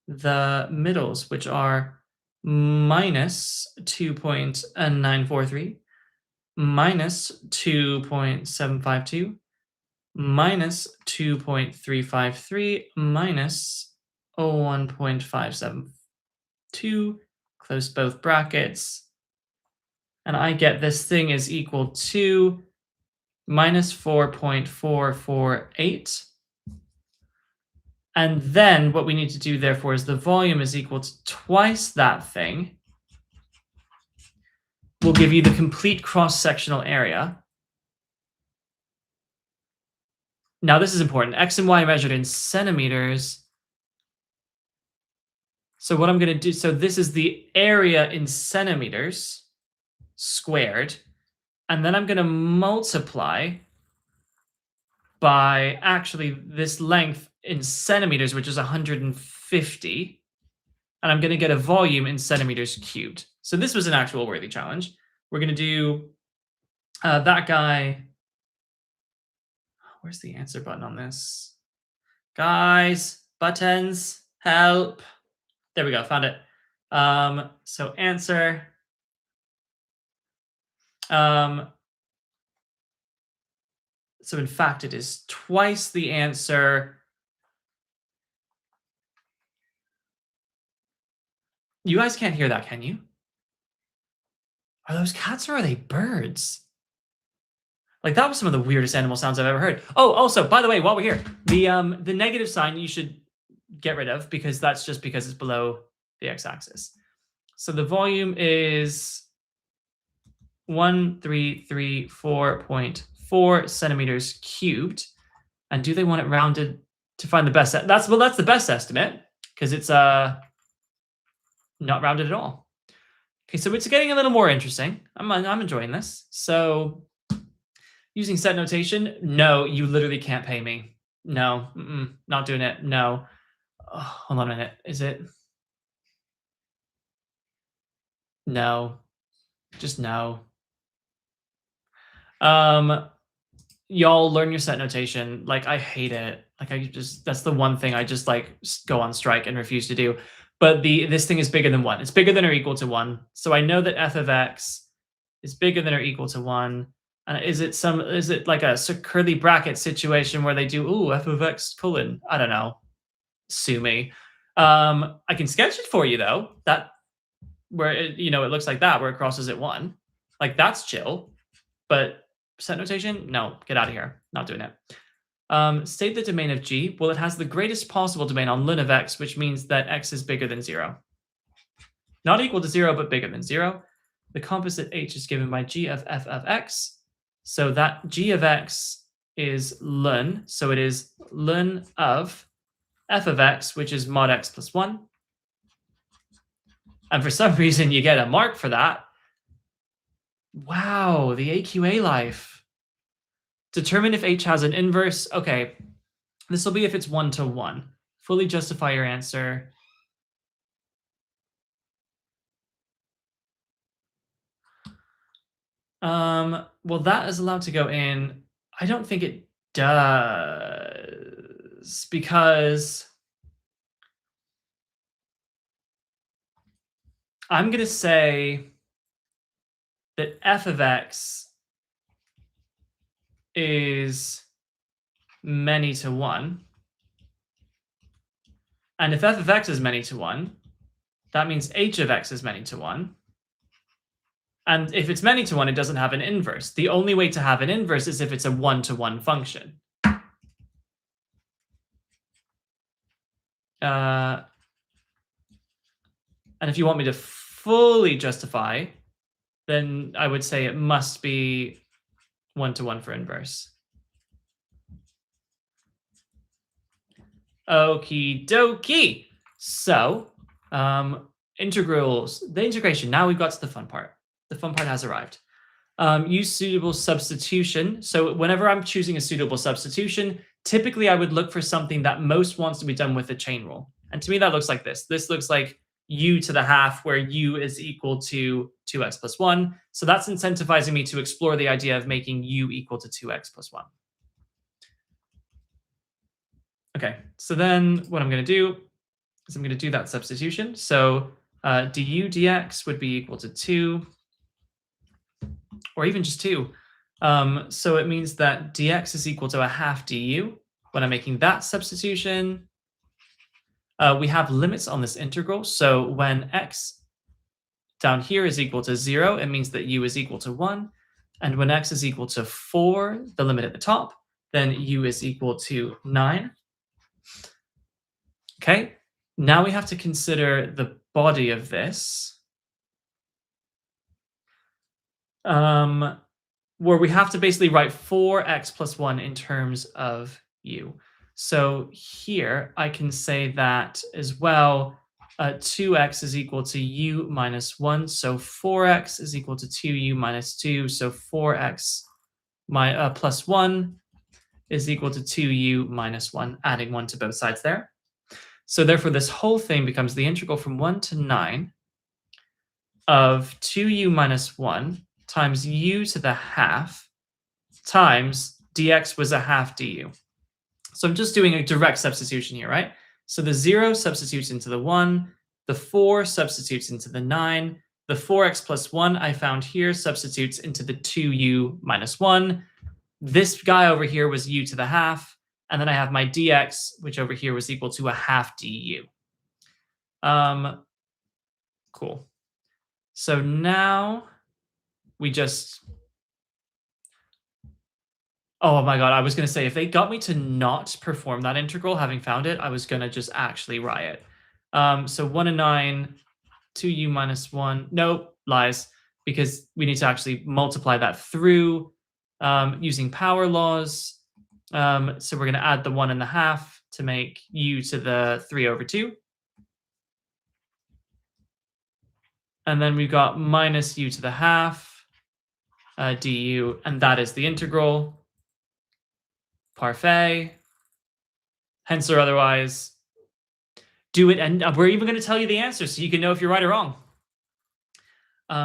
the middles, which are minus 2.943, minus 2.752, minus 2.353, minus 1.572, close both brackets, and I get this thing is equal to minus 4.448. And then what we need to do, therefore, is the volume is equal to twice that thing. We'll give you the complete cross-sectional area. Now, this is important. X and Y measured in centimeters. So what I'm going to do, so this is the area in centimeters squared. And then I'm going to multiply by actually this length in centimeters, which is 150. And I'm going to get a volume in centimeters cubed. So this was an actual worthy challenge. We're going to do that guy. Where's the answer button on this? Guys, buttons, help. There we go, found it. So answer. So in fact, it is twice the answer. You guys can't hear that, can you? Are those cats or are they birds? Like, that was some of the weirdest animal sounds I've ever heard. Oh, also, by the way, while we're here, the negative sign you should get rid of because that's just because it's below the x-axis. So the volume is 1334.4 centimeters cubed. And do they want it rounded to find the best? That's the best estimate because it's not rounded at all. Okay, so it's getting a little more interesting. I'm enjoying this. So using set notation, no, you literally can't pay me. No, not doing it. No. Oh, hold on a minute. Is it? No. Just no. Y'all learn your set notation. Like, I hate it. Like, that's the one thing I just like go on strike and refuse to do. But this thing is bigger than 1. It's bigger than or equal to 1. So I know that f of x is bigger than or equal to 1. And is it like a curly bracket situation where they do, f of x colon? I don't know. Sue me. I can sketch it for you though. That where it looks like that, where it crosses at 1. Like, that's chill. But set notation, no, get out of here. Not doing it. State the domain of G. Well, it has the greatest possible domain on ln of x, which means that x is bigger than 0. Not equal to 0, but bigger than 0. The composite h is given by g of f of x. So that g of x is ln. So it is ln of f of x, which is mod x plus 1. And for some reason, you get a mark for that. Wow, the AQA life. Determine if h has an inverse. Okay, this will be if it's 1 to 1. Fully justify your answer. Well, that is allowed to go in. I don't think it does, because I'm going to say that f of x is many to 1. And if f of x is many to 1, that means h of x is many to 1. And if it's many to 1, it doesn't have an inverse. The only way to have an inverse is if it's a 1-to-1 function. And if you want me to fully justify, then I would say it must be 1-to-1 for inverse. Okie dokie. So, integrals, the integration. Now we've got to the fun part. The fun part has arrived. Use suitable substitution. So whenever I'm choosing a suitable substitution, typically I would look for something that most wants to be done with a chain rule. And to me, that looks like this. This looks like u to the half, where u is equal to 2x plus 1. So that's incentivizing me to explore the idea of making u equal to 2x plus 1. Okay, so then what I'm going to do is I'm going to do that substitution. So du dx would be equal to 2, or even just 2. So it means that dx is equal to a half du. When I'm making that substitution, we have limits on this integral. So when x down here is equal to 0, it means that u is equal to 1. And when x is equal to 4, the limit at the top, then u is equal to 9. Okay, now we have to consider the body of this, where we have to basically write 4x plus 1 in terms of u. So here I can say that as well, 2x is equal to u minus 1. So 4x is equal to 2u minus 2. So 4x plus 1 is equal to 2u minus 1, adding 1 to both sides there. So therefore, this whole thing becomes the integral from 1 to 9 of 2u minus 1 times u to the half times dx was a half du. So I'm just doing a direct substitution here, right? So the 0 substitutes into the 1, the 4 substitutes into the 9, the 4x plus 1 I found here substitutes into the 2u minus 1. This guy over here was u to the half, and then I have my dx, which over here was equal to a half du. Cool. So now we just... Oh my god, I was going to say, if they got me to not perform that integral, having found it, I was going to just actually riot. So 1 and 9, 2u minus 1. Nope, lies, because we need to actually multiply that through using power laws. So we're going to add the 1.5 to make u to the 3/2. And then we've got minus u to the half du, and that is the integral. Parfait. Hence or otherwise. Do it, and we're even going to tell you the answer so you can know if you're right or wrong.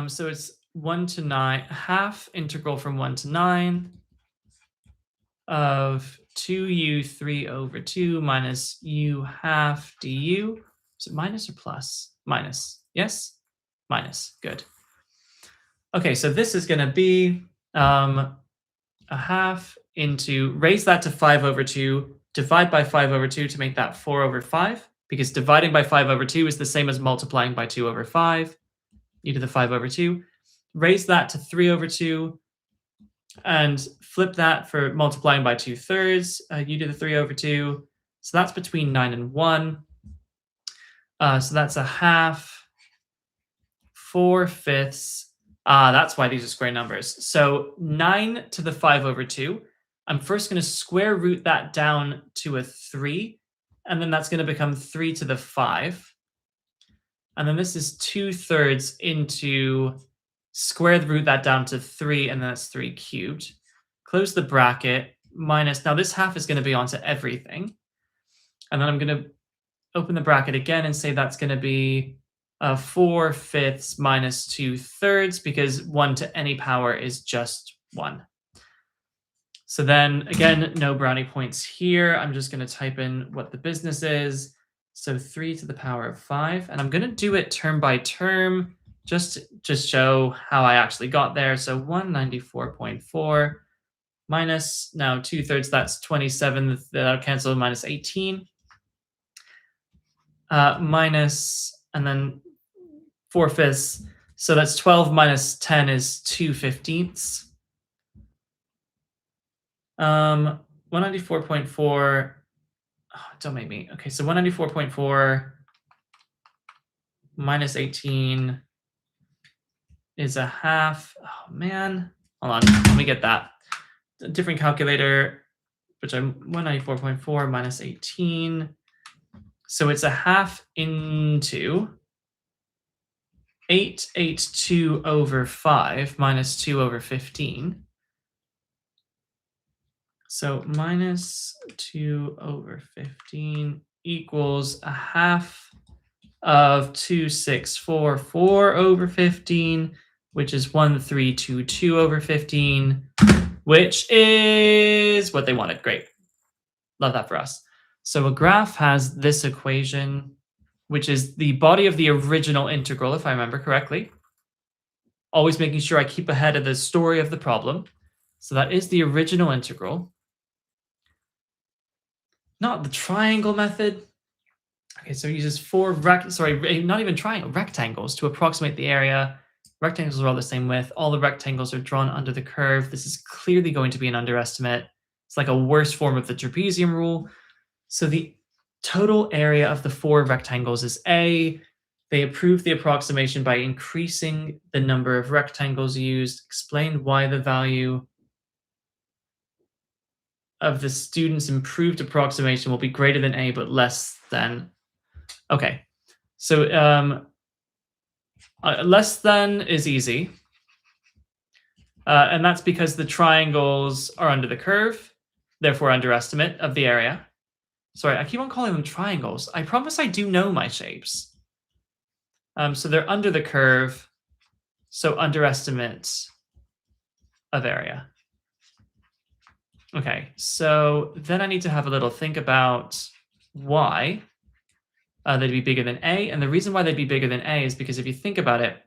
So it's 1 to 9, half integral from 1 to 9 of 2u 3/2 minus u half du. Is it minus or plus? Minus. Yes? Minus. Good. Okay, so this is going to be a half into, raise that to 5/2, divide by 5/2 to make that 4/5, because dividing by 5/2 is the same as multiplying by 2/5, e to the 5/2. Raise that to 3/2, and flip that for multiplying by 2/3, u to the 3/2. So that's between 9 and 1. So that's a half, 4/5. That's why these are square numbers. So 9 to the 5/2. I'm first going to square root that down to a 3, and then that's going to become 3 to the 5. And then this is 2/3 into square root that down to 3, and then that's 3 cubed. close the bracket, minus, now this half is going to be onto everything. And then I'm going to open the bracket again and say that's going to be 4/5 minus 2/3, because 1 to any power is just 1. So then, again, no brownie points here. I'm just going to type in what the business is. So 3 to the power of 5. And I'm going to do it term by term, just to show how I actually got there. So 194.4 minus, now 2/3, that's 27. That'll cancel, minus 18. Minus, and then 4/5. So that's 12 minus 10 is 2/15. 194.4. Oh, don't make me. Okay, so 194.4 minus 18 is a half. Oh man, hold on. Let me get that. A different calculator, which I'm 194.4 minus 18. So it's a half into 882 over 5 minus 2 over 15. So minus 2 over 15 equals a half of 2644 over 15, which is 1322 over 15, which is what they wanted. Great. Love that for us. So a graph has this equation, which is the body of the original integral, if I remember correctly. Always making sure I keep ahead of the story of the problem. So that is the original integral. Not the triangle method. Okay, so it uses not even triangle, rectangles to approximate the area. Rectangles are all the same width. All the rectangles are drawn under the curve. This is clearly going to be an underestimate. It's like a worse form of the trapezium rule. So the total area of the 4 rectangles is A. They approved the approximation by increasing the number of rectangles used. Explain why the value of the student's improved approximation will be greater than A, but less than. Okay, so less than is easy. And that's because the triangles are under the curve, therefore underestimate of the area. Sorry, I keep on calling them triangles. I promise I do know my shapes. So they're under the curve, so underestimate of area. Okay, so then I need to have a little think about why they'd be bigger than A. And the reason why they'd be bigger than A is because if you think about it,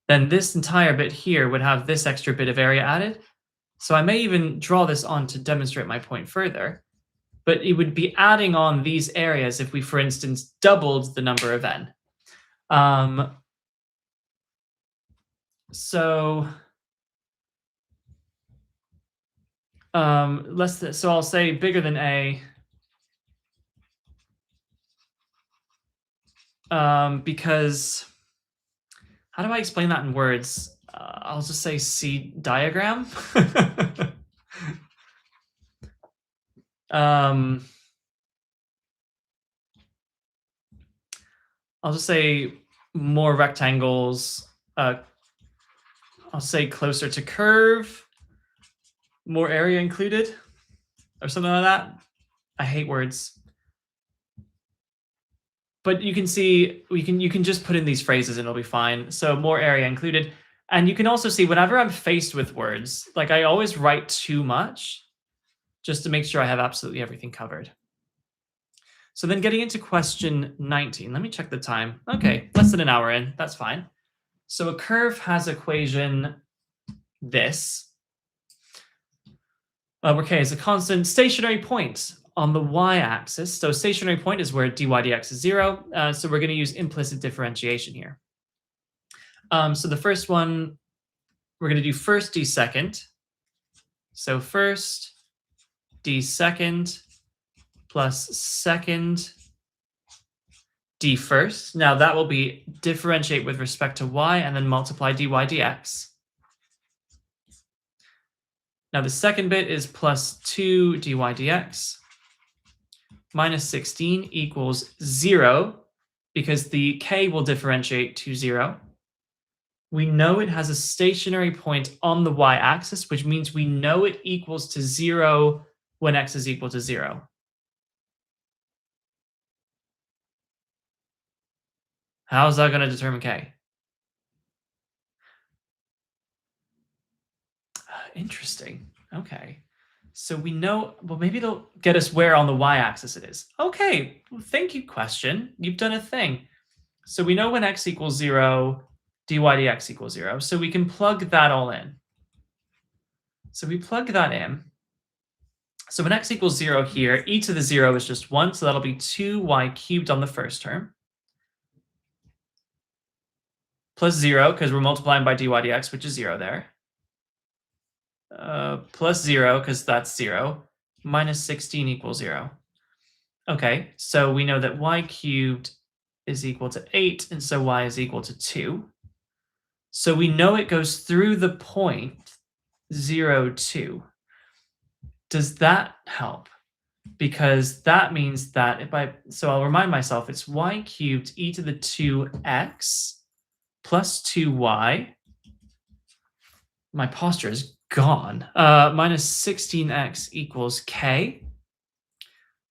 then this entire bit here would have this extra bit of area added. So I may even draw this on to demonstrate my point further, but it would be adding on these areas if we, for instance, doubled the number of n. So I'll say bigger than A, because how do I explain that in words? I'll just say C diagram. I'll just say more rectangles. I'll say closer to curve, more area included, or something like that. I hate words. But you can see, you can just put in these phrases and it'll be fine. So more area included. And you can also see whenever I'm faced with words, like I always write too much just to make sure I have absolutely everything covered. So then getting into question 19, let me check the time. Okay, less than an hour in, that's fine. So a curve has equation this, where k is a constant stationary point on the y-axis. So stationary point is where dy dx is 0. So we're going to use implicit differentiation here. So the first one, we're going to do first d second. So first d second plus second d first. Now that will be differentiate with respect to y and then multiply dy dx. Now the second bit is plus 2 dy dx minus 16 equals 0 because the k will differentiate to 0. We know it has a stationary point on the y-axis, which means we know it equals to 0 when x is equal to 0. How is that going to determine k? Interesting. Okay. So we know, well, maybe it'll get us where on the y-axis it is. Okay. Well, thank you, question. You've done a thing. So we know when x equals 0, dy dx equals 0. So we can plug that all in. So we plug that in. So when x equals 0 here, e to the 0 is just 1. So that'll be 2y cubed on the first term. Plus 0, because we're multiplying by dy dx, which is 0 there. Plus 0, because that's 0. Minus 16 equals 0. Okay, so we know that y cubed is equal to 8, and so y is equal to 2. So we know it goes through the point 0, 2. Does that help? Because that means that so I'll remind myself, it's y cubed e to the 2x plus 2y. My posture is gone. Minus 16x equals k.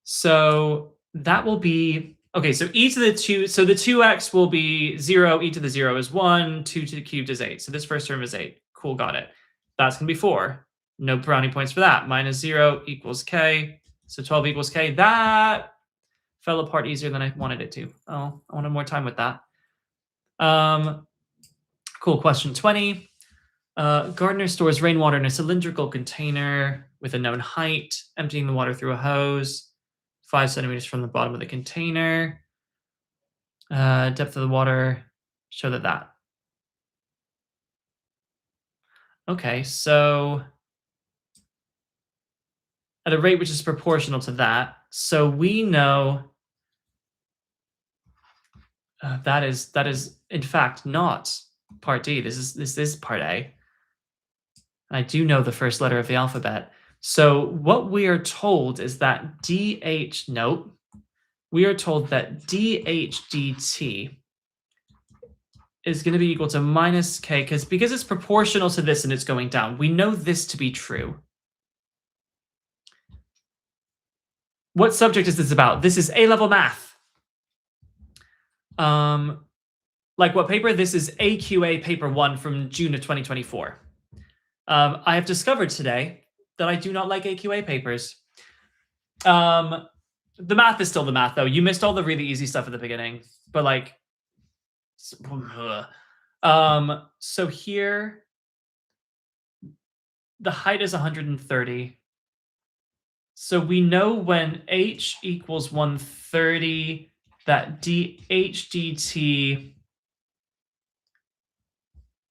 So that will be, okay, so e to the 2, so the 2x will be 0, e to the 0 is 1, 2 to the cubed is 8. So this first term is 8. Cool, got it. That's going to be 4. No brownie points for that. Minus 0 equals k. So 12 equals k. That fell apart easier than I wanted it to. Oh, I wanted more time with that. Cool, question 20. Gardener stores rainwater in a cylindrical container with a known height, emptying the water through a hose 5 centimeters from the bottom of the container. Depth of the water, show that. Okay, so at a rate which is proportional to that. So we know that is in fact not part D. This is part A. I do know the first letter of the alphabet. So what we are told is that dH, note, we are told that dH dt is going to be equal to minus k, because it's proportional to this and it's going down. We know this to be true. What subject is this about? This is A-level math. Like what paper? This is AQA paper 1 from June of 2024. I have discovered today that I do not like AQA papers. The math is still the math, though. You missed all the really easy stuff at the beginning, but like, so here, the height is 130. So we know when h equals 130, that dH dt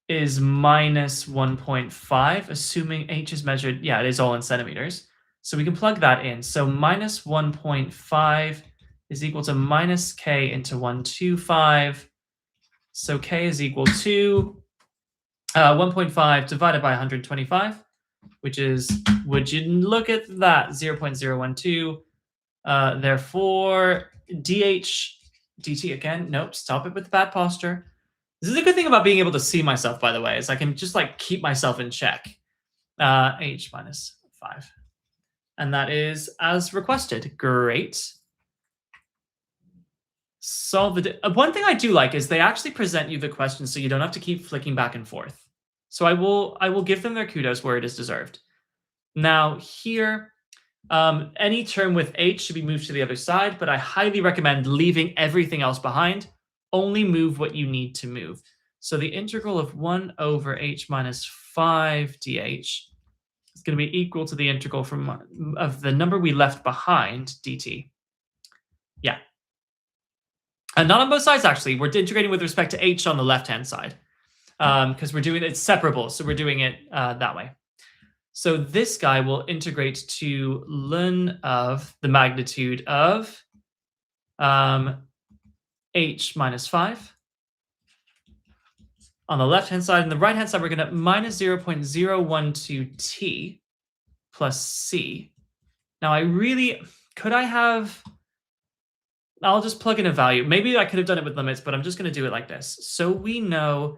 is minus 1.5, assuming h is measured. Yeah, it is all in centimeters. So we can plug that in. So minus 1.5 is equal to minus k into 125. So k is equal to 1.5 divided by 125, which is, would you look at that, 0.012. Therefore, dH dt again. Nope, stop it with the bad posture. This is a good thing about being able to see myself, by the way, is I can just like keep myself in check. H minus 5. And that is as requested. Great. Solve the one thing I do like is they actually present you the question so you don't have to keep flicking back and forth. So I will give them their kudos where it is deserved. Now here, any term with h should be moved to the other side, but I highly recommend leaving everything else behind. Only move what you need to move. So the integral of 1 over h minus 5 dh is going to be equal to the integral of the number we left behind dt. Yeah. And not on both sides, actually. We're integrating with respect to h on the left-hand side because we're doing it's separable. So we're doing it that way. So this guy will integrate to ln of the magnitude of h minus 5 on the left-hand side. And the right-hand side, we're going to minus 0.012 t plus c. Now, I'll just plug in a value. Maybe I could have done it with limits, but I'm just going to do it like this. So we know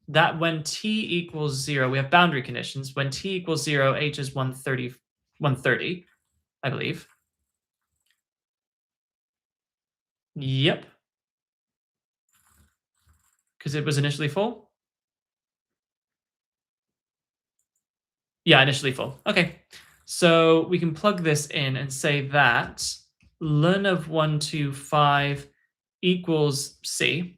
that when t equals 0, we have boundary conditions. When t equals 0, h is 130, I believe. Yep. Because it was initially full? Yeah, initially full. Okay. So we can plug this in and say that ln of 125 equals c.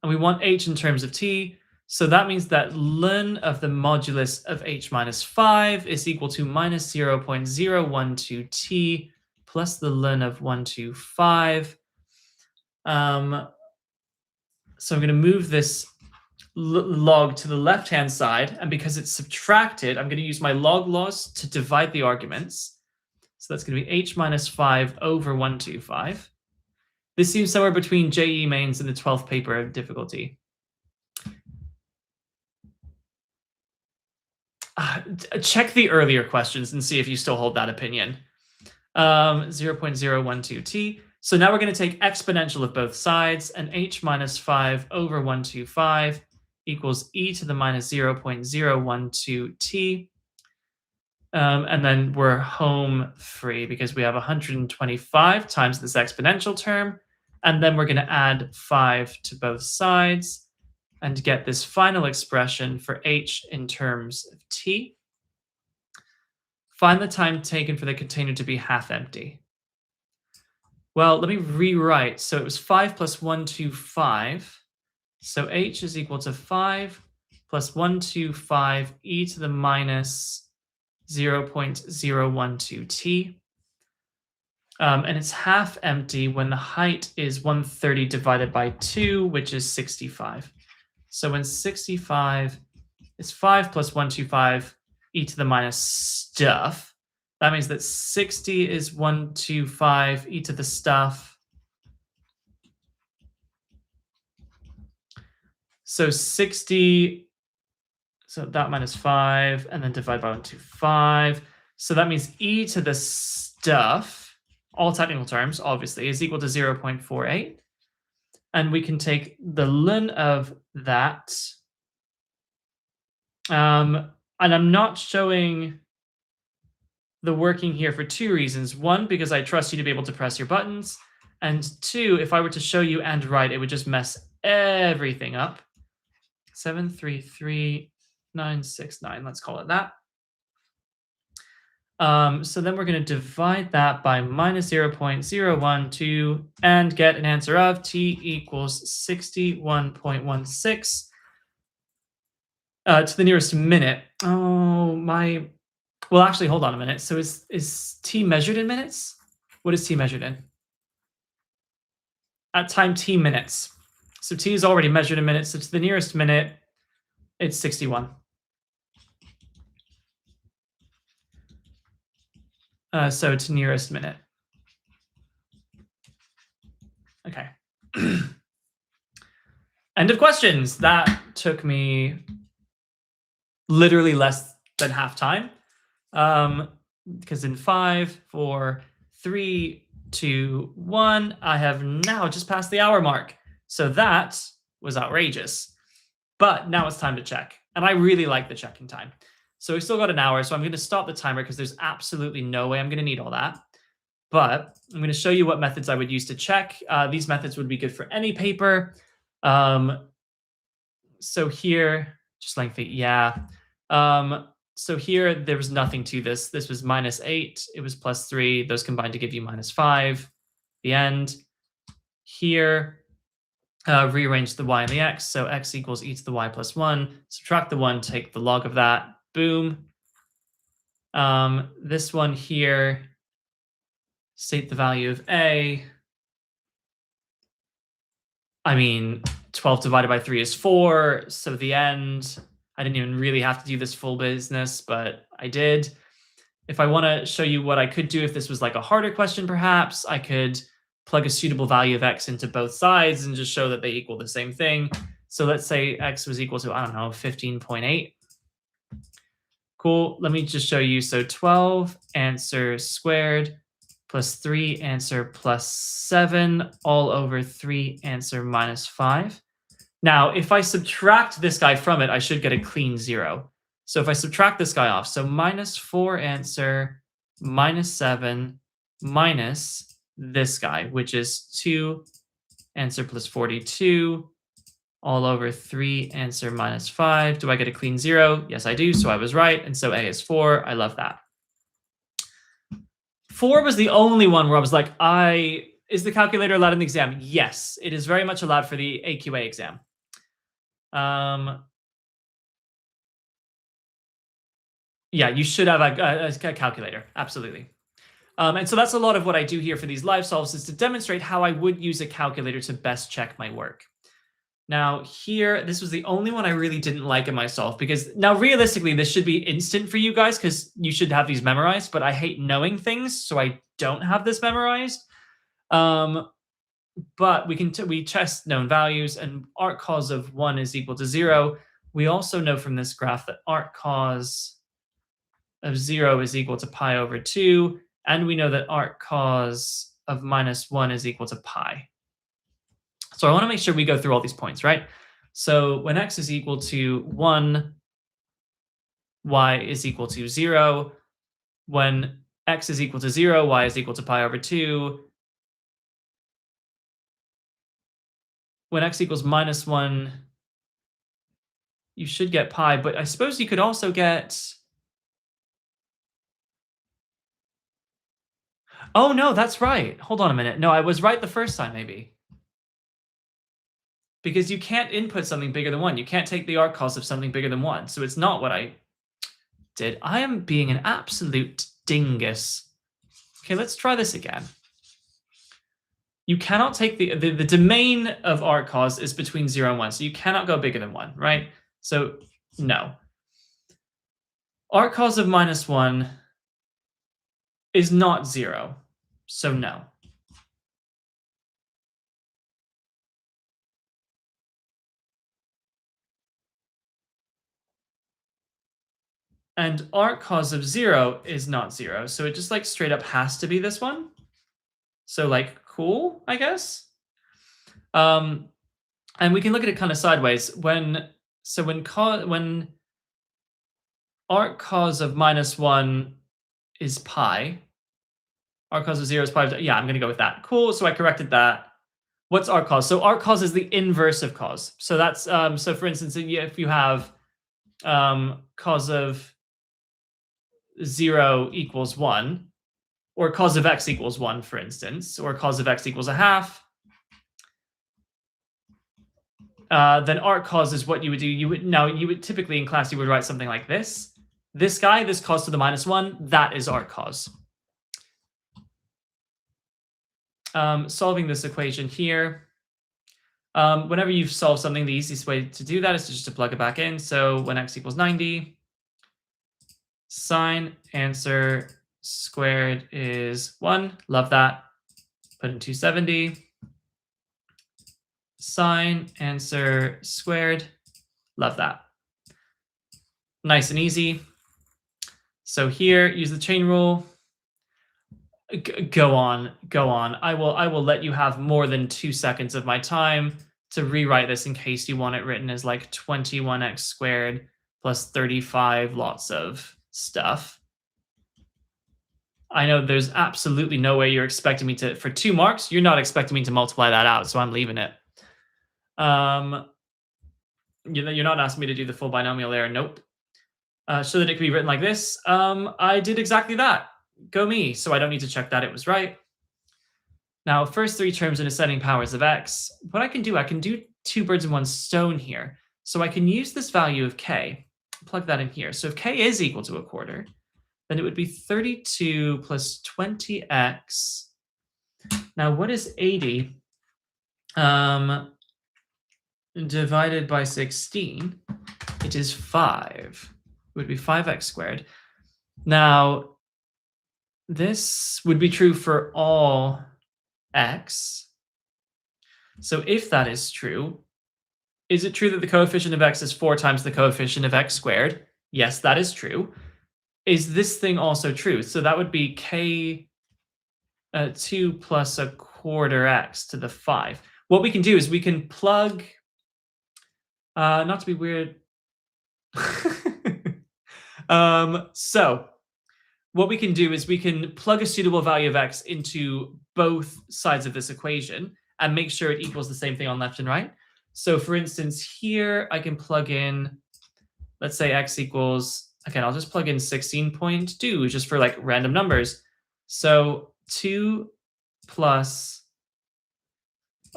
And we want h in terms of t. So that means that ln of the modulus of h minus 5 is equal to minus 0.012t plus the ln of 125. So I'm going to move this log to the left-hand side, and because it's subtracted, I'm going to use my log laws to divide the arguments. So that's going to be h minus 5 over 125. This seems somewhere between JE mains and the 12th paper of difficulty. Check the earlier questions and see if you still hold that opinion. 0.012t. So now we're going to take exponential of both sides, and h minus 5 over 125 equals e to the minus 0.012t. And then we're home free because we have 125 times this exponential term. And then we're going to add 5 to both sides and get this final expression for h in terms of t. Find the time taken for the container to be half empty. Well, let me rewrite. So it was 5 plus 125. So h is equal to 5 plus 125 e to the minus 0.012t. And it's half empty when the height is 130 divided by 2, which is 65. So when 65 is 5 plus 125 e to the minus stuff, that means that 60 is 125 e to the stuff. So 60, so that minus 5, and then divide by 125. So that means e to the stuff, all technical terms, obviously, is equal to 0.48. And we can take the ln of that. And I'm not showing the working here for two reasons. One, because I trust you to be able to press your buttons. And two, if I were to show you and write, it would just mess everything up. 733,969, let's call it that. So then we're going to divide that by minus 0.012 and get an answer of t equals 61.16 to the nearest minute. Oh, my. Well, actually, hold on a minute. So is t measured in minutes? What is t measured in? At time t minutes. So t is already measured in minutes. So to the nearest minute, it's 61. So to nearest minute. Okay. End of questions. That took me literally less than half time. Because in 5, 4, 3, 2, 1, I have now just passed the hour mark. So that was outrageous. But now it's time to check. And I really like the checking time. So we've still got an hour, so I'm going to stop the timer because there's absolutely no way I'm going to need all that. But I'm going to show you what methods I would use to check. These methods would be good for any paper. So here, just lengthy, yeah. So here, there was nothing to this. This was minus 8. It was plus 3. Those combined to give you minus 5. The end. Here, rearrange the y and the x. So x equals e to the y plus 1. Subtract the 1, take the log of that. Boom. This one here, state the value of a. I mean, 12 divided by 3 is 4. So the end. I didn't even really have to do this full business, but I did. If I want to show you what I could do if this was like a harder question, perhaps, I could plug a suitable value of x into both sides and just show that they equal the same thing. So let's say x was equal to, I don't know, 15.8. Cool. Let me just show you. So 12 answer squared plus 3 answer plus 7 all over 3 answer minus 5. Now, if I subtract this guy from it, I should get a clean 0. So if I subtract this guy off, so minus 4 answer, minus 7, minus this guy, which is 2 answer plus 42, all over 3 answer minus 5. Do I get a clean 0? Yes, I do. So I was right. And so A is 4. I love that. 4 was the only one where I was like, is the calculator allowed in the exam? Yes, it is very much allowed for the AQA exam. Yeah, you should have a calculator. Absolutely. And so that's a lot of what I do here for these live solves, is to demonstrate how I would use a calculator to best check my work. Now here, this was the only one I really didn't like in my solve, because now realistically, this should be instant for you guys because you should have these memorized, but I hate knowing things, so I don't have this memorized. But we test known values, and arc cos of 1 is equal to 0. We also know from this graph that arc cos of 0 is equal to pi over 2, and we know that arc cos of minus 1 is equal to pi. So I want to make sure we go through all these points, right? So when x is equal to 1, y is equal to 0. When x is equal to 0, y is equal to pi over 2. When x equals minus 1, you should get pi, but I suppose you could also get... Oh, no, that's right. Hold on a minute. No, I was right the first time, maybe. Because you can't input something bigger than 1. You can't take the arc cos of something bigger than 1. So it's not what I did. I am being an absolute dingus. Okay, let's try this again. You cannot take the domain of arc cos is between 0 and 1. So you cannot go bigger than 1, right? So no. Arc cos of minus 1 is not 0. So no. And arc cos of 0 is not 0. So it just like straight up has to be this one. So like cool, I guess. And we can look at it kind of sideways. When arc cos of minus 1 is pi, arc cos of 0 is pi. Yeah, I'm going to go with that. Cool. So I corrected that. What's arc cos? So arc cos is the inverse of cos. So that's so for instance, if you have cos of 0 equals 1, or cos of x equals 1, for instance, or cos of x equals a half, then arc cos is what you would do. You would typically in class, you would write something like this. This guy, this cos to the minus 1, that is arc cos. Solving this equation here. Whenever you've solved something, the easiest way to do that is just to plug it back in. So when x equals 90, sine answer squared is 1. Love that. Put in 270. Sine answer squared. Love that. Nice and easy. So here, use the chain rule. Go on. I will let you have more than 2 seconds of my time to rewrite this in case you want it written as like 21x squared plus 35 lots of stuff. I know there's absolutely no way you're expecting me to, for 2 marks, you're not expecting me to multiply that out, so I'm leaving it. You're not asking me to do the full binomial there. Nope. So that it could be written like this. I did exactly that. Go me. So I don't need to check that it was right. Now, first 3 terms in ascending powers of x. What I can do 2 birds in 1 stone here. So I can use this value of k, plug that in here. So if k is equal to a quarter, then it would be 32 plus 20x. Now, what is 80 divided by 16? It is 5. It would be 5x squared. Now, this would be true for all x. So if that is true, is it true that the coefficient of x is 4 times the coefficient of x squared? Yes, that is true. Is this thing also true? So that would be k 2 plus a quarter x to the 5. What we can do is we can plug Not to be weird. So what we can do is we can plug a suitable value of x into both sides of this equation and make sure it equals the same thing on left and right. So for instance, here I can plug in, let's say x equals, again, I'll just plug in 16.2 just for like random numbers. So 2 plus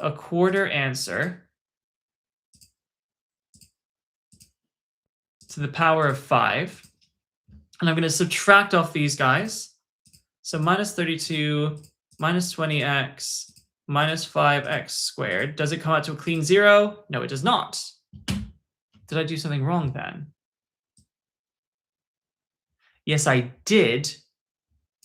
a quarter answer to the power of 5. And I'm going to subtract off these guys. So minus 32 minus 20x minus 5x squared. Does it come out to a clean 0? No, it does not. Did I do something wrong then? Yes, I did,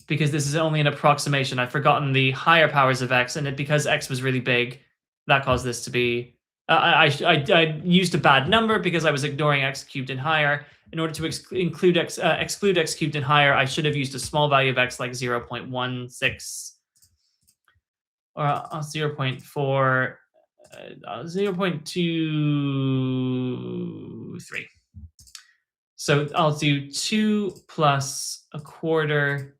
because this is only an approximation. I've forgotten the higher powers of x, and because x was really big, that caused this to be... I used a bad number because I was ignoring x cubed and higher. In order to exclude x cubed and higher, I should have used a small value of x like 0.16 or 0.4, 0.23. So I'll do 2 plus a quarter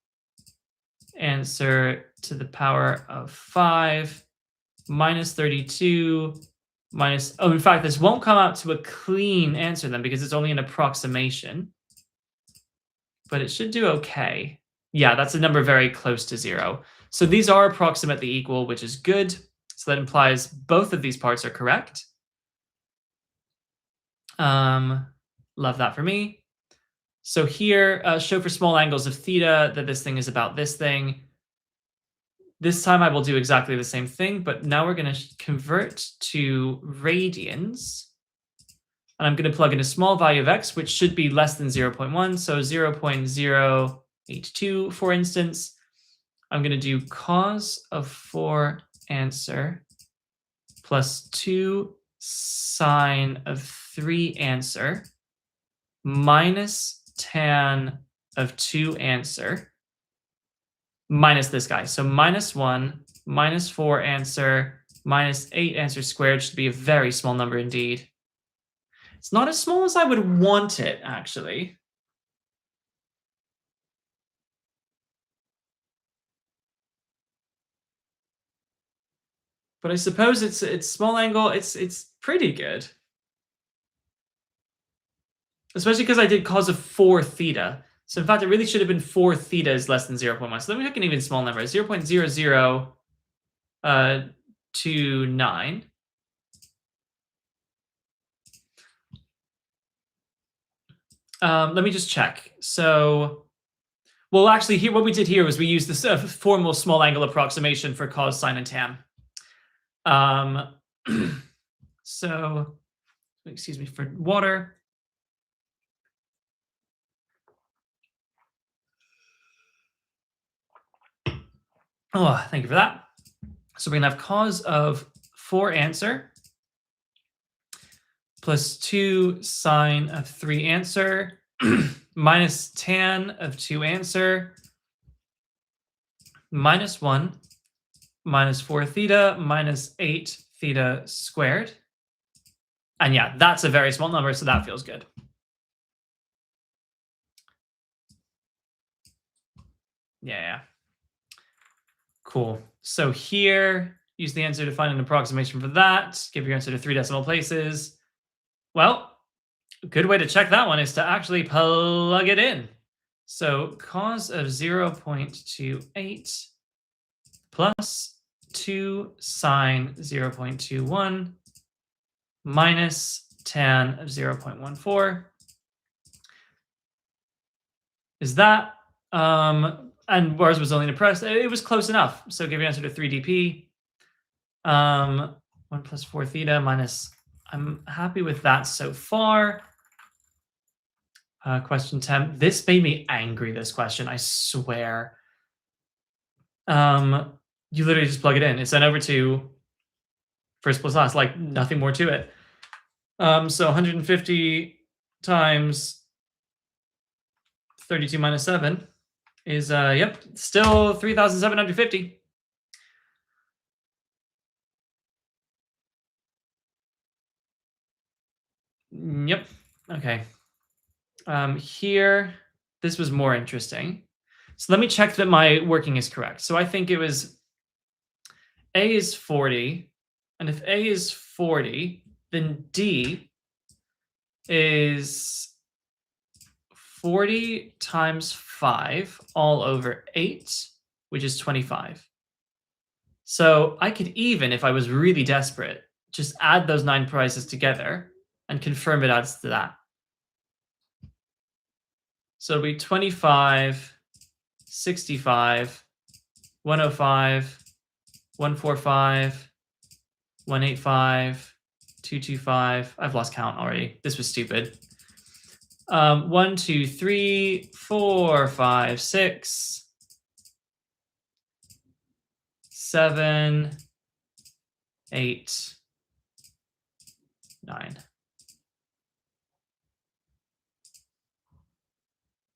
answer to the power of 5 minus 32 minus, oh, in fact, this won't come out to a clean answer then because it's only an approximation. But it should do okay. Yeah, that's a number very close to 0. So these are approximately equal, which is good. So that implies both of these parts are correct. Love that for me. So here, show for small angles of theta that this thing is about this thing. This time I will do exactly the same thing, but now we're going to convert to radians. And I'm going to plug in a small value of x, which should be less than 0.1. So 0.082, for instance. I'm going to do cos of 4 answer plus 2 sine of 3 answer minus tan of 2 answer minus this guy. So minus 1, minus 4 answer, minus 8 answer squared should be a very small number indeed. It's not as small as I would want it, actually. But I suppose it's small angle. It's pretty good. Especially because I did cos of 4 theta. So in fact, it really should have been 4 theta is less than 0.1. So let me pick an even small number, 0.0029. Let me just check. So, well, actually, here what we did here was we used this formal small angle approximation for cos, sine, and tan. So, excuse me for water. Oh, thank you for that. So we're going to have cos of 4 answer plus 2 sine of 3 answer minus tan of 2 answer minus 1 minus 4 theta minus 8 theta squared. And yeah, that's a very small number, so that feels good. Yeah. Cool. So here, use the answer to find an approximation for that. Give your answer to 3 decimal places. Well, a good way to check that one is to actually plug it in. So cos of 0.28 plus 2 sine 0.21 minus tan of 0.14 is that. And ours was only depressed. It was close enough. So give your answer to 3dp. 1 plus 4 theta minus, I'm happy with that so far. Question 10. This made me angry, this question, I swear. You literally just plug it in. It's sent over to first plus last, like nothing more to it. So 150 times 32 minus 7 is, yep, still 3,750. Yep. Okay. Here, this was more interesting. So let me check that my working is correct. So I think it was A is 40, and if A is 40, then D is 40 times 5 all over 8, which is 25. So I could even, if I was really desperate, just add those 9 prices together and confirm it adds to that. So it'll be 25, 65, 105, 145, 185, 225. I've lost count already. This was stupid. 1, 2, 3, 4, 5, 6, 7, 8, 9.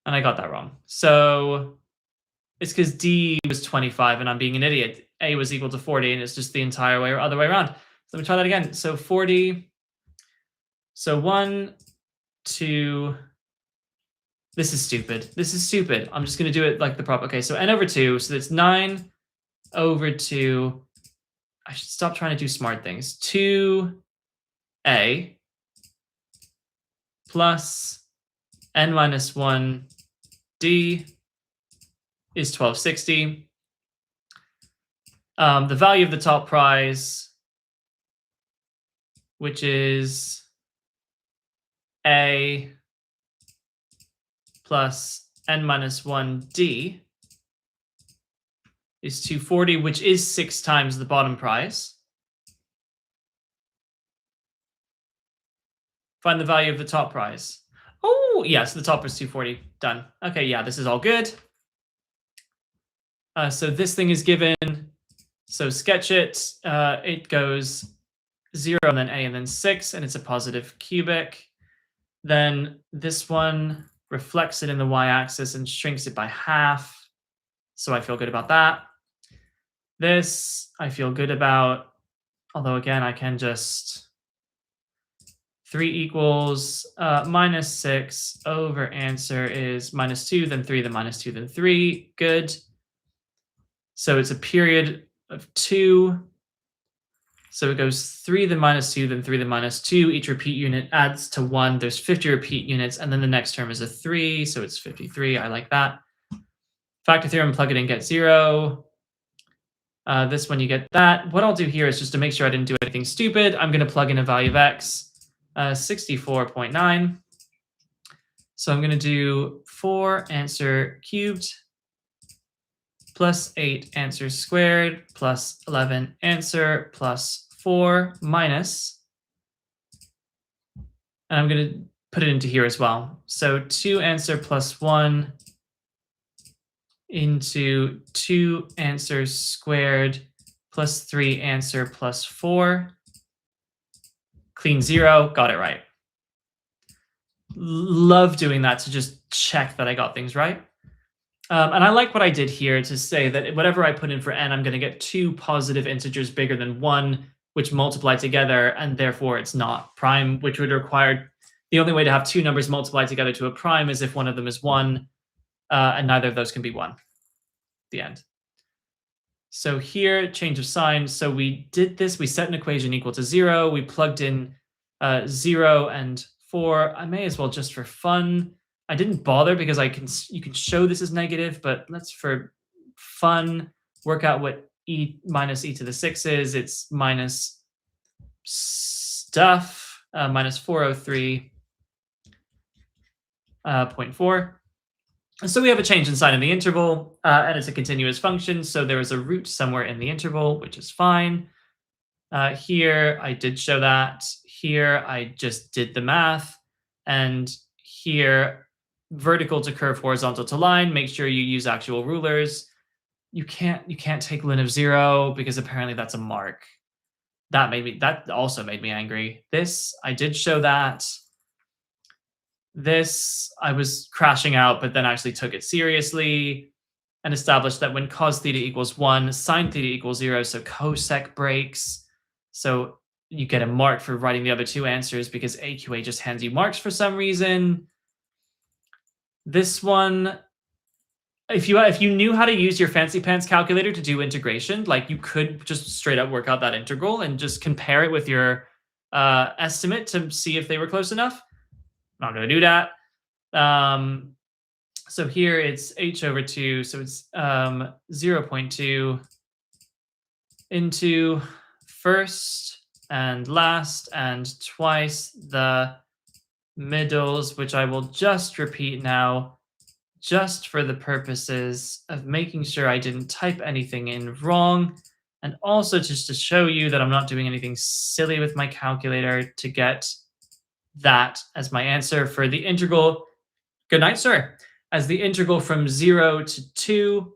And I got that wrong. So it's because D was 25 and I'm being an idiot. A was equal to 40 and it's just the entire way or other way around. So let me try that again. So 40. So 1, 2. This is stupid. This is stupid. I'm just going to do it like the prop. Okay, so n over 2. So that's 9 over 2. I should stop trying to do smart things. 2a plus n minus 1 d is 1260. The value of the top prize, which is a plus n minus 1 d, is 240, which is 6 times the bottom prize. Find the value of the top prize. Oh, yes, the top is 240. Done. Okay, yeah, this is all good. So this thing is given. So sketch it. It goes 0 and then a and then 6, and it's a positive cubic. Then this one reflects it in the y-axis and shrinks it by half. So I feel good about that. This I feel good about, although again, I can just 3 equals minus 6 over answer is minus 2, then 3, then minus 2, then 3. Good. So it's a period of 2. So it goes 3, then minus 2, then 3, then minus 2. Each repeat unit adds to 1. There's 50 repeat units, and then the next term is a 3, so it's 53. I like that. Factor theorem, plug it in, get 0. This one, you get that. What I'll do here is just to make sure I didn't do anything stupid, I'm going to plug in a value of x, 64.9. So I'm going to do 4 answer cubed plus 8 answer squared plus 11 answer plus 4 minus, and I'm going to put it into here as well. So 2 answer plus 1 into 2 answer squared plus 3 answer plus 4. Clean 0, got it right. Love doing that to just check that I got things right. And I like what I did here to say that whatever I put in for n, I'm going to get 2 positive integers bigger than 1, which multiply together, and therefore it's not prime, which would require, the only way to have 2 numbers multiply together to a prime is if one of them is 1, and neither of those can be 1. The end. So here, change of sign. So we did this. We set an equation equal to 0. We plugged in 0 and 4. I may as well, just for fun, I didn't bother because you can show this as negative, but let's, for fun, work out what e minus e to the 6 is. It's minus stuff, minus 403.4. So we have a change in sign in the interval, and it's a continuous function. So there is a root somewhere in the interval, which is fine. Here, I did show that. Here, I just did the math. And here, vertical to curve, horizontal to line. Make sure you use actual rulers. You can't take ln of 0 because apparently that's a mark. That also made me angry. This, I did show that. This, I was crashing out, but then actually took it seriously and established that when cos theta equals 1, sine theta equals 0, so cosec breaks. So you get a mark for writing the other two answers because AQA just hands you marks for some reason. This one, if you knew how to use your fancy pants calculator to do integration, like you could just straight up work out that integral and just compare it with your estimate to see if they were close enough. I'm not going to do that. So here it's h over 2, so it's 0.2 into first and last and twice the middles, which I will just repeat now, just for the purposes of making sure I didn't type anything in wrong, and also just to show you that I'm not doing anything silly with my calculator to get that as my answer for the integral. Good night, sir. As the integral from 0 to 2,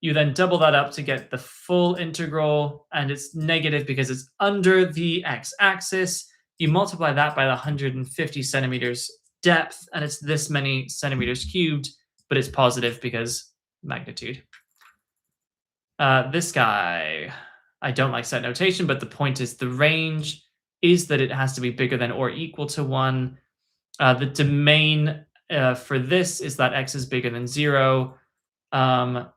you then double that up to get the full integral, and it's negative because it's under the x-axis. You multiply that by the 150 centimeters depth, and it's this many centimeters cubed, but it's positive because magnitude. This guy, I don't like set notation, but the point is the range is that it has to be bigger than or equal to 1. The domain for this is that x is bigger than 0. And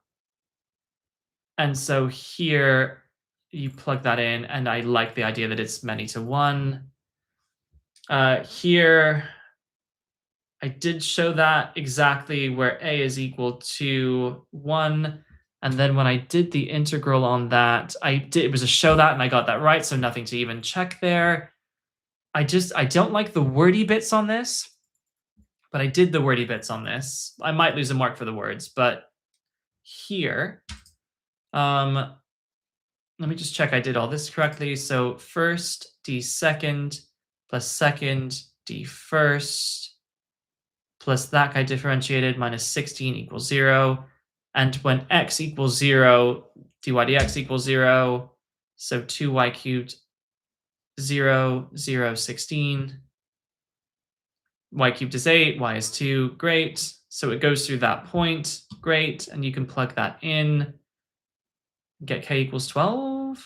so here you plug that in, and I like the idea that it's many to 1. Here, I did show that exactly where a is equal to 1. And then when I did the integral on that, it was a show that, and I got that right, so nothing to even check there. I don't like the wordy bits on this, but I did the wordy bits on this. I might lose a mark for the words, but here, let me just check I did all this correctly. So first d second plus second d first plus that guy differentiated minus 16 equals 0. And when x equals 0, dy dx equals 0. So 2y cubed 0, 0, 16. Y cubed is 8, y is 2, great. So it goes through that point, great. And you can plug that in, get k equals 12.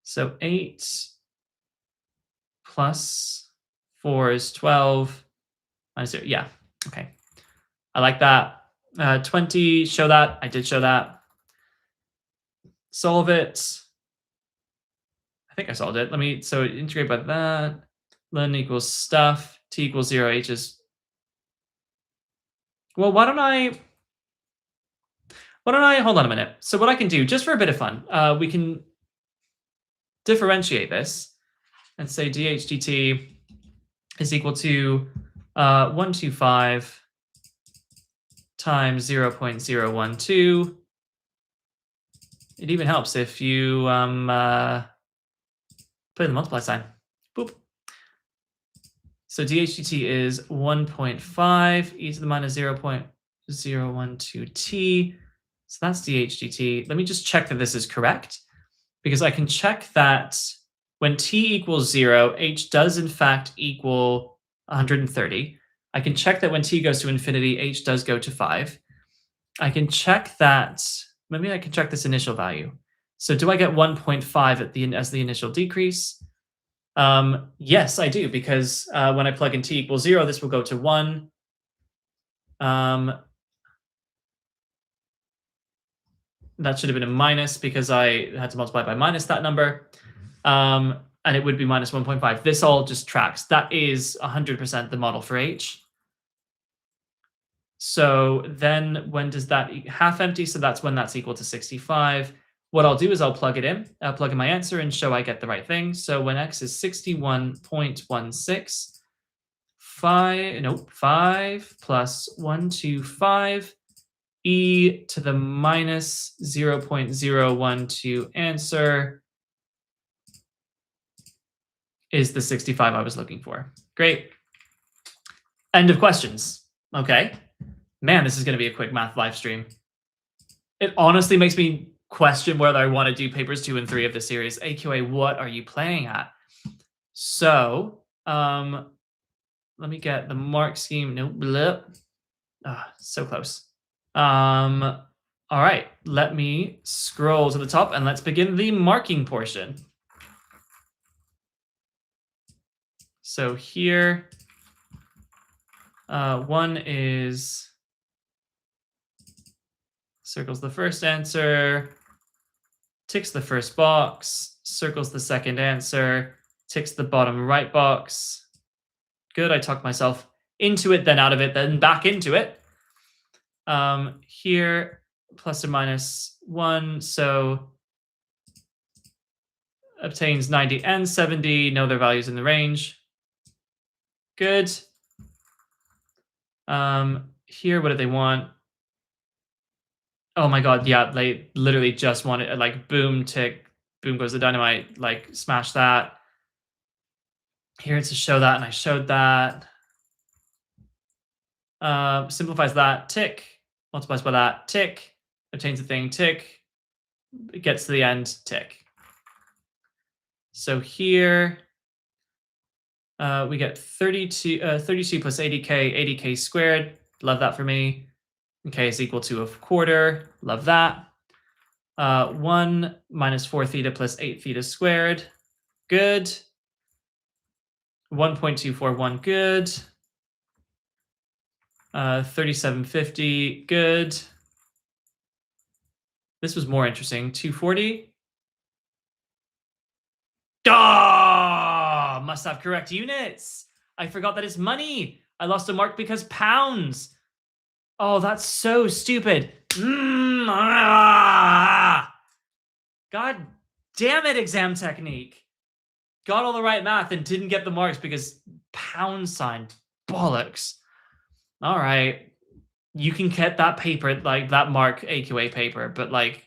So 8 plus 4 is 12 minus 0. Yeah, okay. I like that. 20, show that. I did show that. Solve it. I think I solved it. So integrate by that. Ln equals stuff. T equals 0. H is... Well, why don't I hold on a minute. So what I can do, just for a bit of fun, we can differentiate this and say dh dt is equal to 125 times 0.012. It even helps if you put in the multiply sign. Boop. So dh dt is 1.5 e to the minus 0.012t. So that's dh dt. Let me just check that this is correct, because I can check that when t equals 0, h does in fact equal 130. I can check that when t goes to infinity, h does go to 5. I can check that, maybe I can check this initial value. So do I get 1.5 as the initial decrease? Yes, I do, because when I plug in t equals 0, this will go to 1. That should have been a minus because I had to multiply by minus that number. And it would be minus 1.5. This all just tracks. That is 100% the model for h. So then when does that half empty? So that's when that's equal to 65. What I'll do is I'll plug it in. I'll plug in my answer and show I get the right thing. So when x is 61.16, 5 plus 125 e to the minus 0.012 answer is the 65 I was looking for. Great. End of questions. Okay. Man, this is going to be a quick math live stream. It honestly makes me question whether I want to do papers 2 and 3 of this series. AQA, what are you playing at? So, let me get the mark scheme. Nope. So close. All right, let me scroll to the top and let's begin the marking portion. So here, 1 is circles the first answer, ticks the first box, circles the second answer, ticks the bottom right box. Good, I talked myself into it, then out of it, then back into it. Here, plus or minus 1, so obtains 90 and 70, know their values in the range. Good. Here, what do they want? Oh my god, yeah, they literally just want it, like, boom, tick, boom goes the dynamite, like, smash that. Here to show that, and I showed that. Simplifies that, tick, multiplies by that, tick, obtains the thing, tick, it gets to the end, tick. So here, we get 32 plus 80k, 80k squared. Love that for me. K is equal to a quarter. Love that. 1 minus 4 theta plus 8 theta squared. Good. 1.241. Good. 3750. Good. This was more interesting. 240. Ah, must have correct units. I forgot that it's money. I lost a mark because pounds. Oh, that's so stupid. God damn it, exam technique. Got all the right math and didn't get the marks because pound sign. Bollocks. All right. You can get that paper, like that mark AQA paper, but like,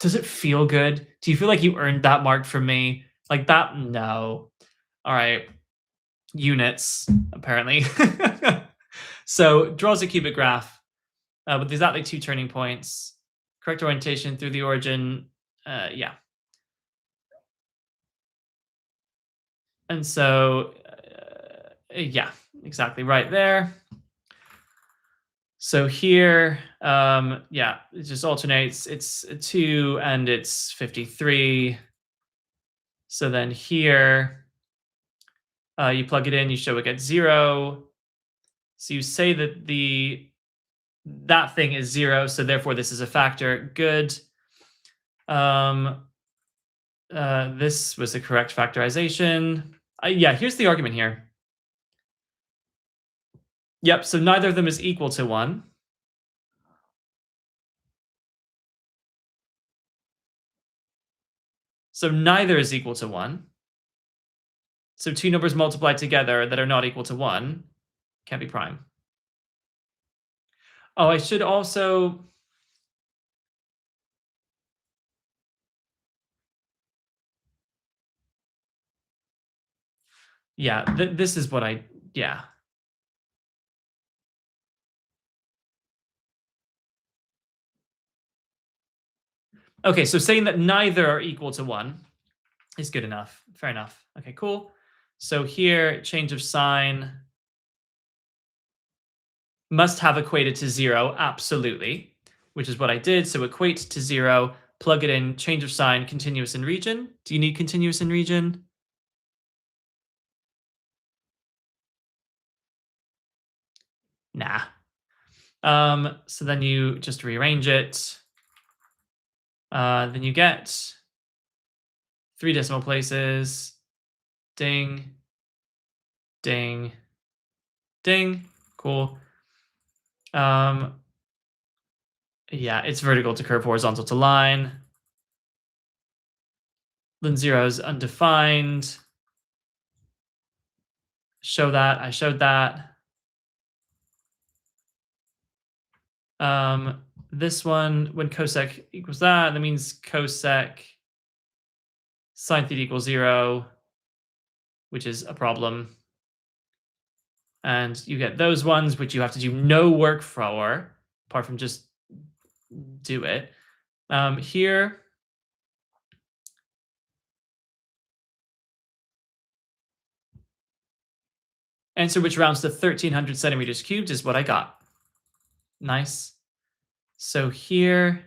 does it feel good? Do you feel like you earned that mark from me? Like that? No. All right. Units, apparently. So draws a cubic graph with exactly 2 turning points. Correct orientation through the origin. Yeah. And so, yeah, exactly right there. So here, yeah, it just alternates. It's 2 and it's 53. So then here, you plug it in, you show it gets 0. So you say that that thing is 0, so therefore this is a factor. Good. This was the correct factorization. Yeah, here's the argument here. Yep, so neither of them is equal to 1. So neither is equal to 1. So 2 numbers multiplied together that are not equal to 1 can't be prime. Oh, I should also... Yeah, this is what yeah. Okay, so saying that neither are equal to 1 is good enough. Fair enough. Okay, cool. So here, change of sign must have equated to 0, absolutely, which is what I did. So equate to 0, plug it in, change of sign, continuous in region. Do you need continuous in region? Nah. So then you just rearrange it. Then you get 3 decimal places. Ding, ding, ding. Cool. Yeah, it's vertical to curve, horizontal to line. Then 0 is undefined. Show that. I showed that. This one, when cosec equals that means cosec sine theta equals 0, which is a problem. And you get those ones, which you have to do no work for, apart from just do it. Here, answer which rounds to 1300 centimeters cubed is what I got. Nice. So here,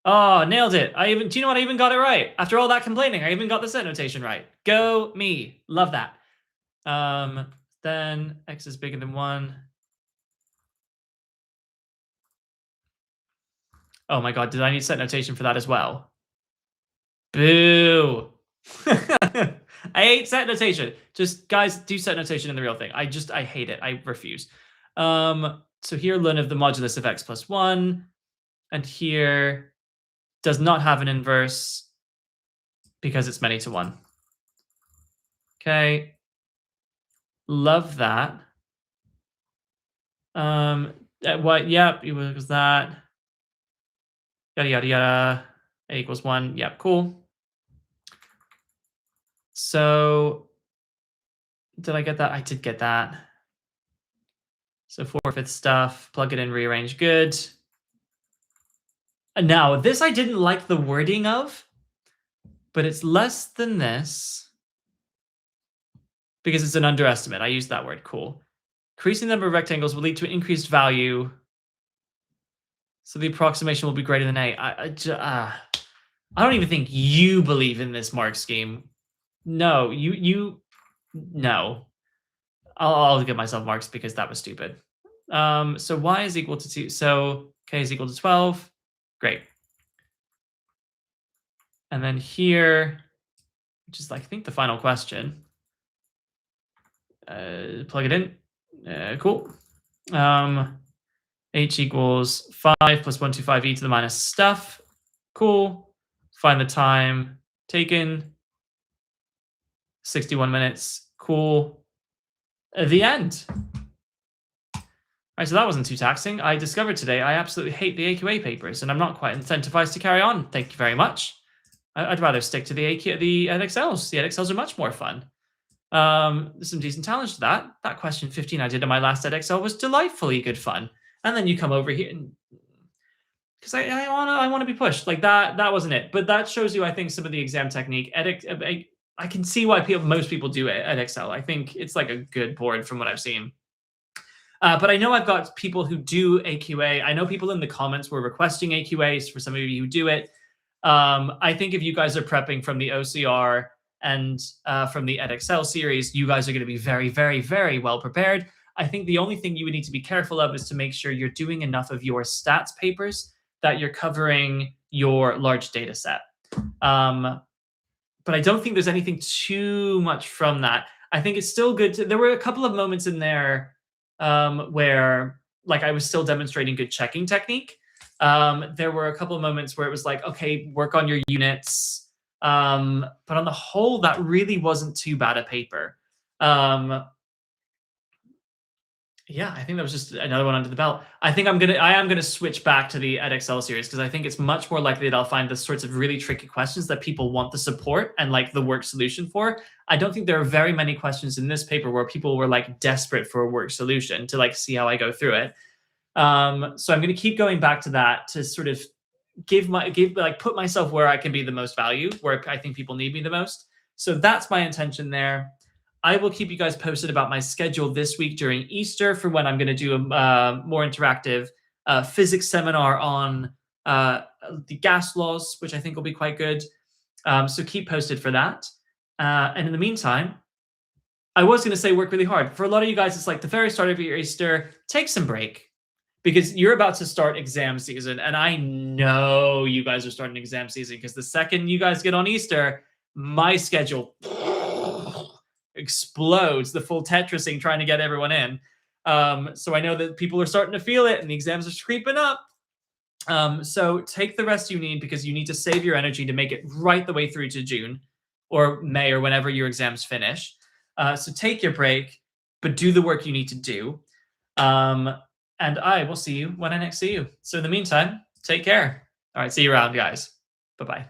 Oh, nailed it. Do you know what? I even got it right. After all that complaining, I even got the set notation right. Go me. Love that. Then x is bigger than 1. Oh my god, did I need set notation for that as well? Boo. I hate set notation. Just guys, do set notation in the real thing. I hate it. I refuse. So here learn of the modulus of x plus 1, and here does not have an inverse because it's many to 1. Okay. Love that. What? Yep, it was that. Yada yada yada. A equals 1. Yep, cool. So did I get that? I did get that. So 4/5 stuff, plug it in, rearrange, good. And now, this I didn't like the wording of, but it's less than this because it's an underestimate. I used that word, cool. Increasing the number of rectangles will lead to an increased value, so the approximation will be greater than A. I don't even think you believe in this mark scheme. No, no. I'll give myself marks because that was stupid. So y is equal to 2. So k is equal to 12. Great. And then here, which is, I think, the final question. Plug it in. Cool. H equals 5 plus 125 e to the minus stuff. Cool. Find the time taken. 61 minutes. Cool. The end. All right, so that wasn't too taxing. I discovered today I absolutely hate the AQA papers, and I'm not quite incentivized to carry on. Thank you very much. I'd rather stick to the EdXLs. The EdXLs are much more fun. There's some decent challenge to that. That question 15 I did in my last EdXL was delightfully good fun. And then you come over here and because I want to be pushed like that. That wasn't it, but that shows you, I think, some of the exam technique. I can see why most people do it at Excel. I think it's like a good board from what I've seen. But I know I've got people who do AQA. I know people in the comments were requesting AQAs for some of you who do it. I think if you guys are prepping from the OCR and from the EdXL series, you guys are going to be very, very, very well prepared. I think the only thing you would need to be careful of is to make sure you're doing enough of your stats papers that you're covering your large data set. But I don't think there's anything too much from that. I think it's still good. There were a couple of moments in there where like I was still demonstrating good checking technique. There were a couple of moments where it was like, okay, work on your units. But on the whole, that really wasn't too bad a paper. Yeah, I think that was just another one under the belt. I think I am gonna switch back to the EdXL series because I think it's much more likely that I'll find the sorts of really tricky questions that people want the support and like the work solution for. I don't think there are very many questions in this paper where people were like desperate for a work solution to like see how I go through it. So I'm gonna keep going back to that to sort of put myself where I can be the most value, where I think people need me the most. So that's my intention there. I will keep you guys posted about my schedule this week during Easter for when I'm going to do a more interactive physics seminar on the gas laws, which I think will be quite good. So keep posted for that. And in the meantime, I was going to say work really hard. For a lot of you guys, it's like the very start of your Easter, take some break because you're about to start exam season. And I know you guys are starting exam season because the second you guys get on Easter, my schedule explodes, the full Tetrising trying to get everyone in. So I know that people are starting to feel it and the exams are creeping up. So take the rest you need because you need to save your energy to make it right the way through to June or May or whenever your exams finish. So take your break, but do the work you need to do. And I will see you when I next see you. So in the meantime, take care. All right, see you around, guys. Bye-bye.